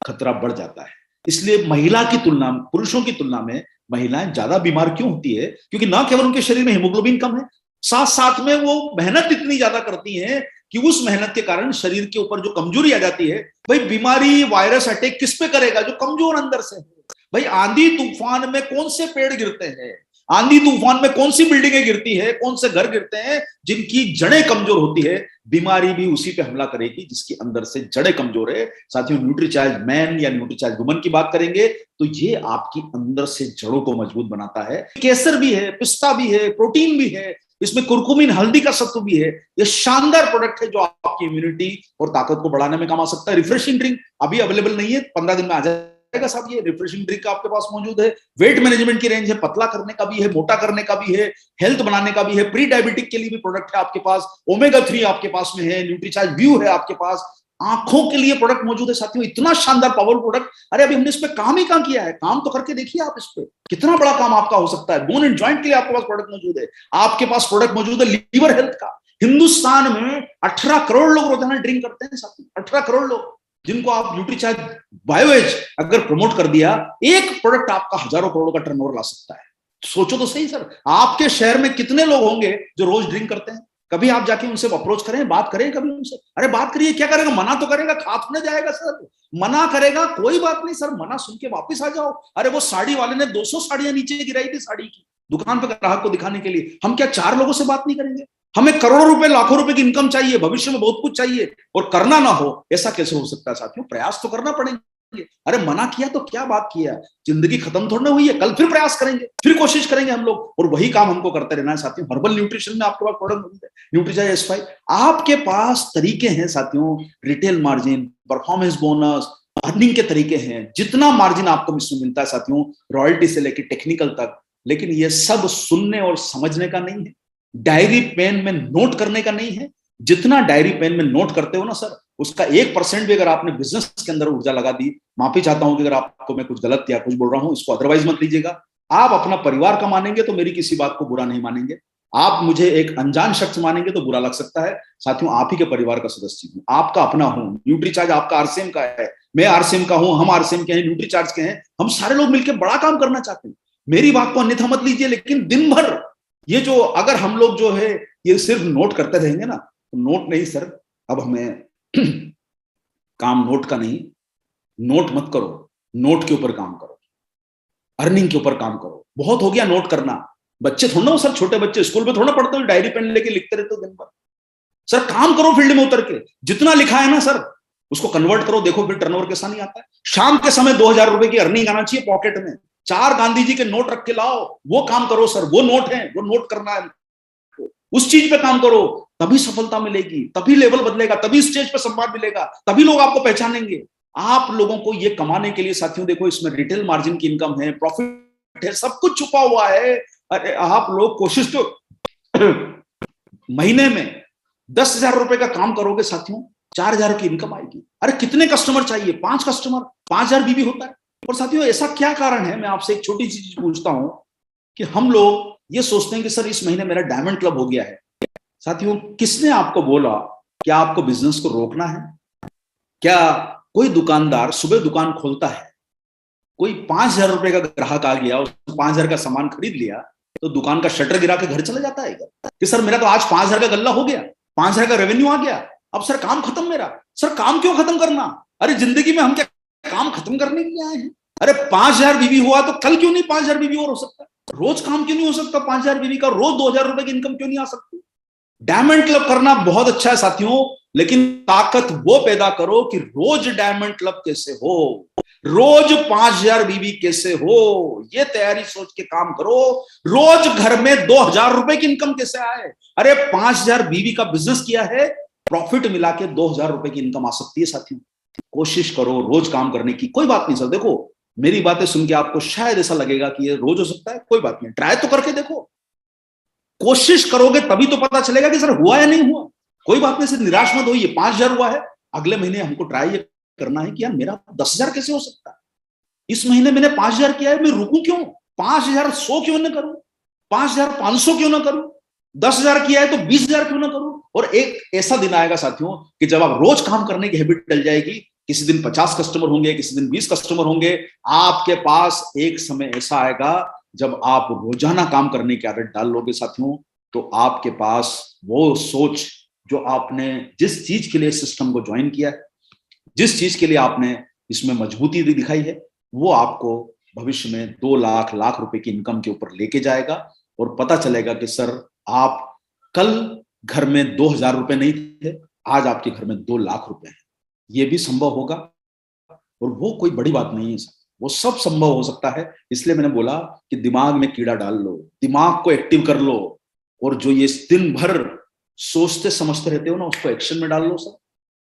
खतरा बढ़ जाता है। इसलिए महिला की तुलना, पुरुषों की तुलना में महिलाएं ज्यादा बीमार क्यों होती है? क्योंकि ना केवल उनके शरीर में हीमोग्लोबिन कम है, साथ साथ में वो मेहनत इतनी ज्यादा करती हैं कि उस मेहनत के कारण शरीर के ऊपर जो कमजोरी आ जाती है। भाई बीमारी, वायरस अटैक किस पे करेगा? जो कमजोर अंदर से है। भाई आंधी तूफान में कौन से पेड़ गिरते हैं, आंधी तूफान में कौन सी बिल्डिंगें गिरती है, कौन से घर गिरते हैं? जिनकी जड़ें कमजोर होती है, बीमारी भी उसी पे हमला करेगी जिसकी अंदर से जड़ें कमजोर है। साथियों न्यूट्रीचार्ज मैन या न्यूट्रीचार्ज वुमन की बात करेंगे तो ये आपकी अंदर से जड़ों को मजबूत बनाता है। केसर भी है, पिस्ता भी है, प्रोटीन भी है, इसमें कुरकुमिन, हल्दी का सत्व भी है। ये शानदार प्रोडक्ट है जो आपकी इम्यूनिटी और ताकत को बढ़ाने में काम आ सकता है। रिफ्रेशिंग ड्रिंक अभी अवेलेबल नहीं है, 15 दिन में आ जाएगा साहब। ये रिफ्रेशिंग ड्रिंक आपके पास मौजूद है। वेट मैनेजमेंट की रेंज है, पतला करने का भी है, मोटा करने का भी है, हेल्थ बनाने का भी है, प्री डायबिटिक के लिए भी प्रोडक्ट है आपके पास, ओमेगा 3 आपके पास में है, न्यूट्रीचार्ज व्यू है आपके पास, आंखों के लिए प्रोडक्ट मौजूद है साथियों। इतना शानदार पावरफुल प्रोडक्ट, अरे अभी हमने इस पे काम ही कहां किया है? काम तो करके देखिए आप, इस पे कितना बड़ा काम आपका हो सकता है। बोन एंड जॉइंट के लिए आपके पास प्रोडक्ट मौजूद है, आपके पास प्रोडक्ट मौजूद है लीवर हेल्थ का। हिंदुस्तान में 18 करोड़ लोग रोजाना ड्रिंक करते हैं साथियों, 18 करोड़ लोग, जिनको आप न्यूट्रीचार्ज बायोएज अगर प्रमोट कर दिया, एक प्रोडक्ट आपका हजारों करोड़ का टर्नओवर ला सकता है। सोचो तो सही सर, आपके शहर में कितने लोग होंगे जो रोज ड्रिंक करते हैं? कभी आप जाके उनसे अप्रोच करें, बात करें कभी उनसे। अरे बात करिए, क्या करेगा? मना तो करेगा, खा तो ना जाएगा सर, मना करेगा, कोई बात नहीं सर, मना सुन के वापस आ जाओ। अरे वो साड़ी वाले ने 200 साड़ियां नीचे गिराई थी साड़ी की दुकान पे ग्राहक को दिखाने के लिए। हम क्या 4 लोगों से बात नहीं करेंगे? हमें करोड़ों रुपए, लाखों रुपए की इनकम चाहिए, भविष्य में बहुत कुछ चाहिए, और करना ना हो, ऐसा कैसे हो सकता है साथियों? प्रयास तो करना पड़ेगा। अरे मना किया तो क्या बात किया, जिंदगी खत्म थोड़ी ना हुई है, कल फिर प्रयास करेंगे, फिर कोशिश करेंगे हम लोग, और वही काम हमको करते रहना है साथियों। हर्बल न्यूट्रिशन में आपके पास प्रोडक्ट मौजूद है, न्यूट्रीचार्ज S5। आपके पास तरीके हैं साथियों, retail margin, performance bonus, earning के तरीके हैं। जितना मार्जिन आपको इसमें मिलता है साथियों, रॉयल्टी से लेकर टेक्निकल तक, लेकिन ये सब सुनने और समझने का नहीं है, डायरी पेन में नोट करने का नहीं है। जितना डायरी पेन में नोट करते हो ना सर, उसका 1% भी अगर आपने बिजनेस के अंदर ऊर्जा लगा दी, माफी चाहता हूं कि अगर आपको मैं कुछ गलत या कुछ बोल रहा हूं, इसको अदरवाइज मत लीजिएगा। आप अपना परिवार का मानेंगे तो मेरी किसी बात को बुरा नहीं मानेंगे, आप मुझे एक अनजान शख्स मानेंगे तो बुरा लग सकता है। साथियों आप ही के परिवार का सदस्य हूं, आपका अपना हूं। न्यूट्रीचार्ज आपका आरसीएम का है, मैं आरसीएम का हूं, हम आरसीएम के हैं, न्यूट्रीचार्ज के हैं, हम सारे लोग मिलकर बड़ा काम करना चाहते हैं। मेरी बात को अन्यथा मत लीजिए, लेकिन दिन भर ये जो अगर हम लोग जो है ये सिर्फ नोट करते रहेंगे ना, तो नोट नहीं सर, अब हमें काम नोट का नहीं, नोट मत करो, नोट के ऊपर काम करो, अर्निंग के ऊपर काम करो। बहुत हो गया नोट करना। बच्चे थोड़ा ना सर, छोटे बच्चे स्कूल में थोड़ा पढ़ते हो, डायरी पेन लेके लिखते रहते हो दिन भर। सर काम करो फील्ड में उतर के, जितना लिखा है ना सर उसको कन्वर्ट करो, देखो फिर टर्नओवर कैसा नहीं आता है। शाम के समय 2000 रुपए की अर्निंग आना चाहिए पॉकेट में, 4 गांधी जी के नोट रख के लाओ, वो काम करो सर, वो नोट है, वो नोट करना है, उस चीज पे काम करो, तभी सफलता मिलेगी, तभी लेवल बदलेगा, तभी स्टेज पे सम्मान मिलेगा, तभी लोग आपको पहचानेंगे। आप लोगों को ये कमाने के लिए साथियों देखो, इसमें रिटेल मार्जिन की इनकम है, प्रॉफिट है, सब कुछ छुपा हुआ है। अरे आप लोग कोशिश तो महीने में 10,000 रुपए का काम करोगे साथियों, 4,000 की इनकम आएगी। अरे कितने कस्टमर चाहिए? 5 कस्टमर, 5,000 बीबी होता है। और साथियों ऐसा क्या कारण है, मैं आपसे एक छोटी सी चीज पूछता हूं कि हम लोग ये सोचते हैं कि सर इस महीने मेरा डायमंड क्लब हो गया है। साथियों किसने आपको बोला कि आपको बिजनेस को रोकना है? क्या कोई दुकानदार सुबह दुकान खोलता है, कोई 5,000 रुपए का ग्राहक आ गया, उसने 5,000 का सामान खरीद लिया, तो दुकान का शटर गिरा के घर चला जाता है कि सर मेरा तो आज 5,000 का गल्ला हो गया, 5,000 का रेवेन्यू आ गया, अब सर काम खत्म मेरा। सर काम क्यों खत्म करना? अरे जिंदगी में हम क्या काम खत्म करने के लिए आए हैं? अरे 5,000 बीवी हुआ तो कल क्यों नहीं 5,000 बीवी और हो सकता है? रोज काम क्यों नहीं हो सकता 5,000 बीवी का? रोज 2,000 रुपए की इनकम क्यों नहीं आ सकती? डायमंड क्लब करना बहुत अच्छा है साथियों, लेकिन ताकत वो पैदा करो कि रोज डायमंड क्लब कैसे हो, रोज 5,000 बीवी कैसे हो, ये तैयारी सोच के काम करो। रोज घर में 2,000 रुपए की इनकम कैसे आए। अरे 5,000 बीवी का बिजनेस किया है, प्रॉफिट मिला के 2,000 रुपए की इनकम आ सकती है साथियों। कोशिश करो रोज काम करने की। कोई बात नहीं सर, देखो मेरी बातें सुन के आपको शायद ऐसा लगेगा कि ये रोज हो सकता है, कोई बात नहीं, ट्राई तो करके देखो। कोशिश करोगे तभी तो पता चलेगा कि सर हुआ या नहीं हुआ। कोई बात नहीं, सिर्फ निराश मत होइए। 5,000 हुआ है, अगले महीने हमको ट्राई ये करना है कि यार मेरा 10,000 कैसे हो सकता है। इस महीने मैंने 5,000 किया है, मैं रुकूं क्यों? 5,100 क्यों ना करूं, 5,500 क्यों ना करूं, 10,000 किया है तो 20,000 क्यों ना करूं। और एक ऐसा दिन आएगा साथियों कि जब आप रोज काम करने की हैबिट डल जाएगी, किसी दिन 50 कस्टमर होंगे, किसी दिन 20 कस्टमर होंगे, आपके पास एक समय ऐसा आएगा जब आप रोजाना काम करने की आदत डाल लोगे साथियों, तो आपके पास वो सोच जो आपने जिस चीज के लिए सिस्टम को ज्वाइन किया है, जिस चीज के लिए आपने इसमें मजबूती दिखाई है, वो आपको भविष्य में 2 लाख रुपए की इनकम के ऊपर लेके जाएगा। और पता चलेगा कि सर आप कल घर में 2,000 रुपए नहीं थे, आज आपके घर में 2 लाख रुपए हैं। ये भी संभव होगा और वो कोई बड़ी बात नहीं है सर, वो सब संभव हो सकता है। इसलिए मैंने बोला कि दिमाग में कीड़ा डाल लो, दिमाग को एक्टिव कर लो, और जो ये दिन भर सोचते समझते रहते हो ना, उसको एक्शन में डाल लो सर।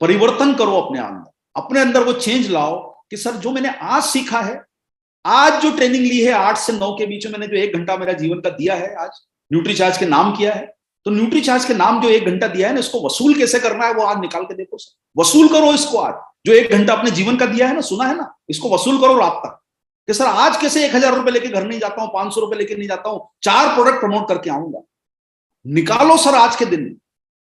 परिवर्तन करो अपने अंदर वो चेंज लाओ कि सर जो मैंने आज सीखा है, आज जो ट्रेनिंग ली है 8 से 9 के बीच में, मैंने जो 1 घंटा मेरा जीवन का दिया है, आज न्यूट्रीचार्ज के नाम किया है, तो न्यूट्रीचार्ज के नाम जो 1 घंटा दिया है ना, इसको वसूल कैसे करना है वो आज निकाल के देखो सर। वसूल करो इसको, आज जो 1 घंटा अपने जीवन का दिया है ना, सुना है ना, इसको वसूल करो रात तक कि सर आज कैसे 1,000 रुपए लेके घर नहीं जाता हूं, 500 रुपए लेके नहीं जाता हूं, 4 प्रोडक्ट प्रमोट करके आऊंगा। निकालो सर आज के दिन,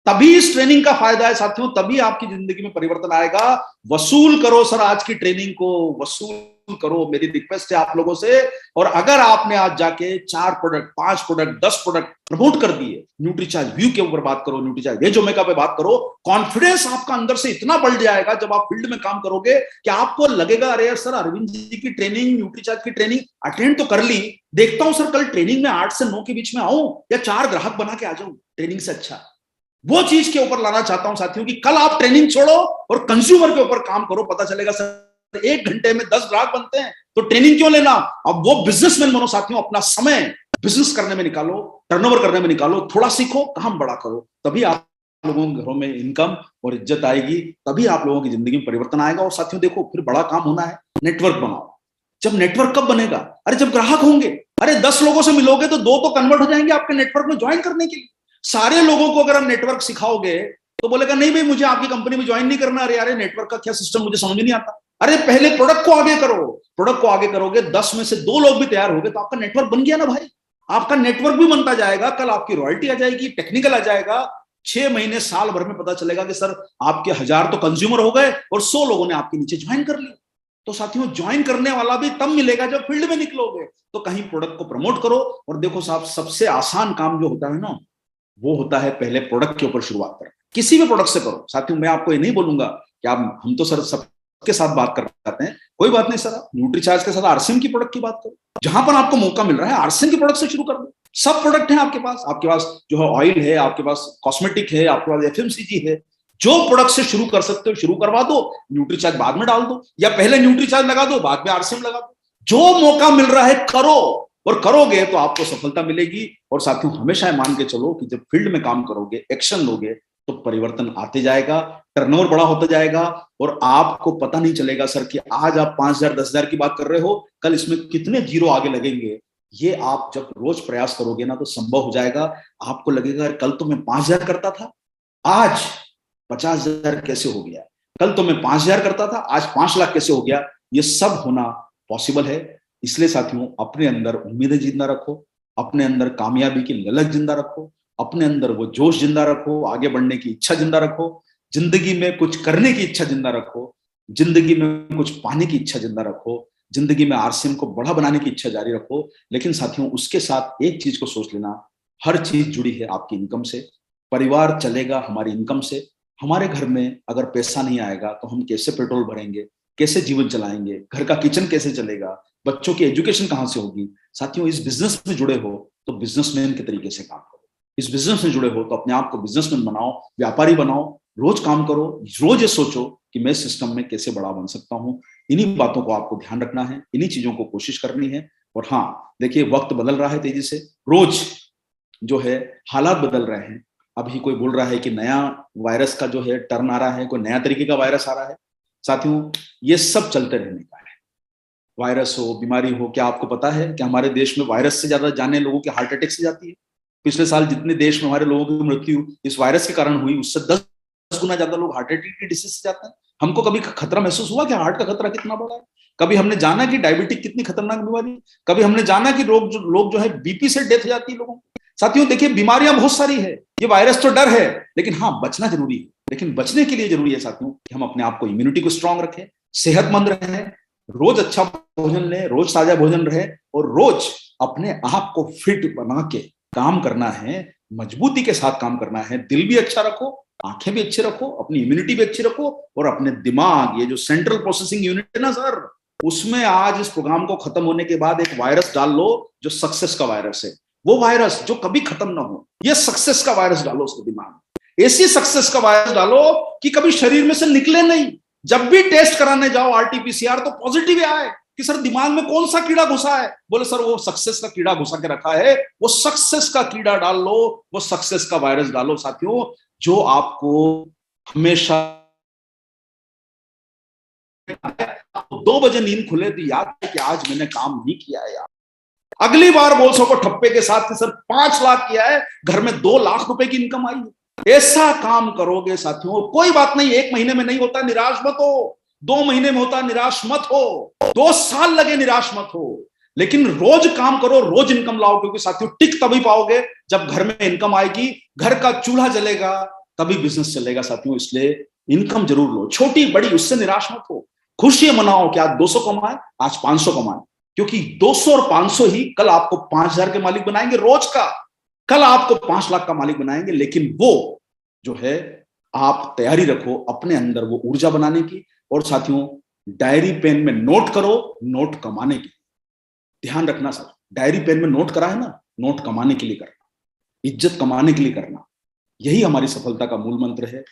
तभी इस ट्रेनिंग का फायदा है साथियों, तभी आपकी जिंदगी में परिवर्तन आएगा। वसूल करो सर आज की ट्रेनिंग को, वसूल करो, मेरी रिक्वेस्ट है आप लोगों से। और अगर आपने आज जाके 4 प्रोडक्ट, 5 प्रोडक्ट, 10 प्रोडक्ट प्रमोट कर दिए, न्यूट्रीचार्ज व्यू के ऊपर बात करो, न्यूट्रीचार्ज वेज ओमेगा पे बात करो, कॉन्फिडेंस आपका अंदर से इतना बढ़ जाएगा जब आप फील्ड में काम करोगे कि आपको लगेगा अरे यार सर अरविंद जी की ट्रेनिंग, न्यूट्रीचार्ज की ट्रेनिंग अटेंड तो कर ली, देखता हूं सर कल ट्रेनिंग में 8 से 9 के बीच में आऊं या 4 ग्राहक बना के आ जाऊं ट्रेनिंग से। अच्छा, वो चीज के ऊपर लाना चाहता हूं साथियों कि कल आप ट्रेनिंग छोड़ो और कंज्यूमर के ऊपर काम करो। पता चलेगा सर 1 घंटे में 10 ग्राहक बनते हैं, तो ट्रेनिंग क्यों लेना। अब वो बिजनेसमैन बनो साथियों, अपना समय बिजनेस करने में निकालो, टर्नओवर करने में निकालो, थोड़ा सीखो, काम बड़ा करो, तभी आप लोगों के घरों में इनकम और इज्जत आएगी, तभी आप लोगों की जिंदगी में परिवर्तन आएगा। और साथियों देखो, फिर बड़ा काम होना है, नेटवर्क बनाओ। जब नेटवर्क कब बनेगा, अरे जब ग्राहक होंगे। अरे 10 लोगों से मिलोगे तो 2 तो कन्वर्ट हो जाएंगे आपके नेटवर्क में ज्वाइन करने के लिए। सारे लोगों को अगर हम नेटवर्क सिखाओगे तो बोलेगा नहीं भाई मुझे आपकी कंपनी में ज्वाइन नहीं करना। अरे यार नेटवर्क का क्या सिस्टम मुझे समझ नहीं आता। अरे पहले प्रोडक्ट को आगे करो, प्रोडक्ट को आगे करोगे, 10 में से 2 लोग भी तैयार हो गए तो आपका नेटवर्क बन गया ना भाई। आपका नेटवर्क भी बनता जाएगा, कल आपकी रॉयल्टी आ जाएगी, टेक्निकल आ जाएगा। 6 महीने साल भर में पता चलेगा कि सर आपके 1000 तो कंज्यूमर हो गए और 100 लोगों ने आपके नीचे ज्वाइन कर लिया। तो साथियों ज्वाइन करने वाला भी तब मिलेगा जब फील्ड में निकलोगे। तो कहीं प्रोडक्ट को प्रमोट करो। और देखो साहब, सबसे आसान काम जो होता है ना, वो होता है पहले प्रोडक्ट के ऊपर शुरुआत करें। किसी भी प्रोडक्ट से करो साथियों। मैं आपको ये नहीं बोलूंगा कि आप हम तो सर सबके साथ बात कर पाते हैं, कोई बात नहीं सर, आप न्यूट्रीचार्ज के साथ आरसीएम की प्रोडक्ट की बात करो। जहां पर आपको मौका मिल रहा है आरसीएम के प्रोडक्ट से शुरू कर दो। सब प्रोडक्ट है आपके पास जो है ऑयल है, आपके पास कॉस्मेटिक है, आपके पास एफएमसीजी है। जो प्रोडक्ट से शुरू कर सकते हो शुरू करवा दो, न्यूट्रीचार्ज बाद में डाल दो, या पहले न्यूट्रीचार्ज लगा दो बाद में आरसीएम लगा दो। जो मौका मिल रहा है करो, और करोगे तो आपको सफलता मिलेगी। और साथियों हमेशा मान के चलो कि जब फील्ड में काम करोगे, एक्शन लोगे, तो परिवर्तन आते जाएगा, टर्नओवर बड़ा होता जाएगा। और आपको पता नहीं चलेगा सर कि आज आप 5,000 10,000 की बात कर रहे हो, कल इसमें कितने जीरो आगे लगेंगे। ये आप जब रोज प्रयास करोगे ना तो संभव हो जाएगा। आपको लगेगा कल तो मैं 5,000 करता था, आज 50,000 कैसे हो गया। कल तो मैं 5,000 करता था, आज 5 लाख कैसे हो गया। ये सब होना पॉसिबल है। इसलिए साथियों अपने अंदर उम्मीदें जिंदा रखो, अपने अंदर कामयाबी की ललक जिंदा रखो, अपने अंदर वो जोश जिंदा रखो, आगे बढ़ने की इच्छा जिंदा रखो, जिंदगी में कुछ करने की इच्छा जिंदा रखो, जिंदगी में कुछ पाने की इच्छा जिंदा रखो, जिंदगी में आरसीएम को बड़ा बनाने की इच्छा जारी रखो। लेकिन साथियों उसके साथ एक चीज को सोच लेना, हर चीज जुड़ी है आपकी इनकम से। परिवार चलेगा हमारी इनकम से। हमारे घर में अगर पैसा नहीं आएगा तो हम कैसे पेट्रोल भरेंगे, कैसे जीवन चलाएंगे, घर का किचन कैसे चलेगा, बच्चों की एजुकेशन कहां से होगी। साथियों इस बिजनेस में जुड़े हो तो बिजनेसमैन के तरीके से काम करो। इस बिजनेस में जुड़े हो तो अपने आप को बिजनेसमैन बनाओ, व्यापारी बनाओ। रोज काम करो, रोज ये सोचो कि मैं सिस्टम में कैसे बड़ा बन सकता हूं। इन्हीं बातों को आपको ध्यान रखना है, इन्हीं चीजों को कोशिश करनी है। और हाँ देखिए, वक्त बदल रहा है तेजी से, रोज जो है हालात बदल रहे हैं। अभी कोई बोल रहा है कि नया वायरस का जो है टर्न आ रहा है, कोई नया तरीके का वायरस आ रहा है। साथियों, ये सब चलते रहने का है। वायरस हो, बीमारी हो, क्या आपको पता है कि हमारे देश में वायरस से ज्यादा जाने लोगों के हार्ट अटैक से जाती है? पिछले साल जितने देश में हमारे लोगों की मृत्यु इस वायरस के कारण हुई, उससे 10 गुना ज्यादा लोग हार्ट अटैक की डिसीज से जाते हैं। हमको कभी खतरा महसूस हुआ कि हार्ट का खतरा कितना बड़ा है? कभी हमने जाना कि डायबिटिक कितनी खतरनाक बीमारी? कभी हमने जाना कि लोग जो है बीपी से डेथ हो जाती है लोगों को? साथियों देखिए, बीमारियां बहुत सारी है, ये वायरस तो डर है, लेकिन हाँ बचना जरूरी है। लेकिन बचने के लिए जरूरी है साथियों कि हम अपने आप को, इम्यूनिटी को स्ट्रांग रखें, सेहतमंद रहें, रोज अच्छा भोजन लें, रोज ताजा भोजन रहे, और रोज अपने आप को फिट बना के काम करना है, मजबूती के साथ काम करना है। दिल भी अच्छा रखो, आंखें भी अच्छी रखो, अपनी इम्यूनिटी भी अच्छी रखो, और अपने दिमाग, ये जो सेंट्रल प्रोसेसिंग यूनिट है ना सर, उसमें आज इस प्रोग्राम को खत्म होने के बाद एक वायरस डाल लो जो सक्सेस का वायरस है। वो वायरस जो कभी खत्म ना हो, ये सक्सेस का वायरस डालो उसके दिमाग में। ऐसी सक्सेस का वायरस डालो कि कभी शरीर में से निकले नहीं। जब भी टेस्ट कराने जाओ आरटीपीसीआर तो पॉजिटिव आए कि सर दिमाग में कौन सा कीड़ा घुसा है, बोले सर वो सक्सेस का कीड़ा घुसा के रखा है। वो सक्सेस का कीड़ा डाल लो, वो सक्सेस का वायरस डालो साथियों, जो आपको हमेशा 2 बजे नींद खुले तो याद है कि आज मैंने काम नहीं किया है यार। अगली बार बोल सको ठप्पे के साथ कि सर 5 लाख किया है, घर में 2 लाख रुपए की इनकम आई है। ऐसा काम करोगे साथियों, कोई बात नहीं, 1 महीने में नहीं होता, निराश मत हो। 2 महीने में होता, निराश मत हो। 2 साल लगे, निराश मत हो। लेकिन रोज काम करो, रोज इनकम लाओ, क्योंकि साथियों टिक तभी पाओगे जब घर में इनकम आएगी, घर का चूल्हा जलेगा, तभी बिजनेस चलेगा साथियों। इसलिए इनकम जरूर लो, छोटी बड़ी, उससे निराश मत हो। खुशी मनाओ कि आज 200 कमाए, आज 500 कमाए, क्योंकि 200 और 500 ही कल आपको 5000 के मालिक बनाएंगे रोज का, कल आपको 5 लाख का मालिक बनाएंगे। लेकिन वो जो है, आप तैयारी रखो अपने अंदर वो ऊर्जा बनाने की। और साथियों, डायरी पेन में नोट करो, नोट कमाने की। ध्यान रखना सर, डायरी पेन में नोट करा है ना, नोट कमाने के लिए करना, इज्जत कमाने के लिए करना। यही हमारी सफलता का मूल मंत्र है,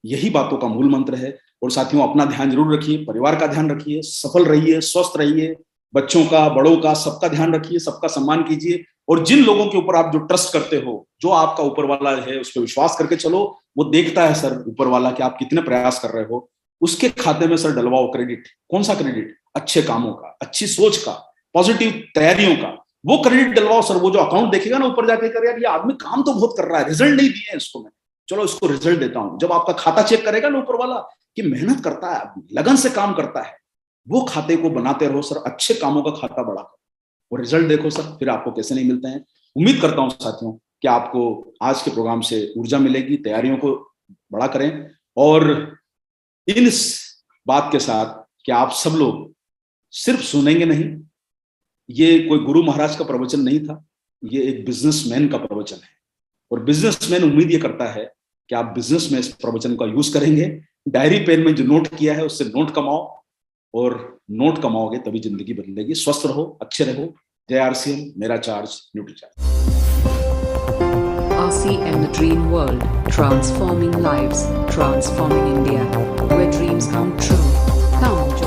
यही बातों का मूल मंत्र है। और साथियों, अपना ध्यान जरूर रखिए, परिवार का ध्यान रखिए, सफल रहिए, स्वस्थ रहिए, बच्चों का, बड़ों का, सबका ध्यान रखिए, सबका सम्मान कीजिए। और जिन लोगों के ऊपर आप जो ट्रस्ट करते हो, जो आपका ऊपर वाला है, उस पर विश्वास करके चलो। वो देखता है सर ऊपर वाला कि आप कितने प्रयास कर रहे हो। उसके खाते में सर डलवाओ क्रेडिट। कौन सा क्रेडिट? अच्छे कामों का, अच्छी सोच का, पॉजिटिव तैयारियों का, वो क्रेडिट डलवाओ सर। वो जो अकाउंट देखेगा ना ऊपर जाके, कर यार ये आदमी काम तो बहुत कर रहा है, रिजल्ट नहीं दिए इसको, मैं चलो इसको रिजल्ट देता हूं। जब आपका खाता चेक करेगा ना ऊपर वाला कि मेहनत करता है, लगन से काम करता है, वो खाते को बनाते रहो सर, अच्छे कामों का खाता बड़ा करो, वो रिजल्ट देखो सर, फिर आपको कैसे नहीं मिलते हैं। उम्मीद करता हूं साथियों कि आपको आज के प्रोग्राम से ऊर्जा मिलेगी, तैयारियों को बड़ा करें। और इन बात के साथ कि आप सब लोग सिर्फ सुनेंगे नहीं, ये कोई गुरु महाराज का प्रवचन नहीं था, ये एक बिजनेसमैन का प्रवचन है। और बिजनेसमैन उम्मीद ये करता है कि आप बिजनेस में इस प्रवचन का यूज करेंगे। डायरी पेन में जो नोट किया है उससे नोट कमाओ, और नोट कमाओगे तभी जिंदगी बदलेगी। स्वस्थ रहो, अच्छे रहो। जय आरसीएम, मेरा charge, Nutricharge. RCM, the dream world, transforming lives, transforming India, where dreams come true. Come join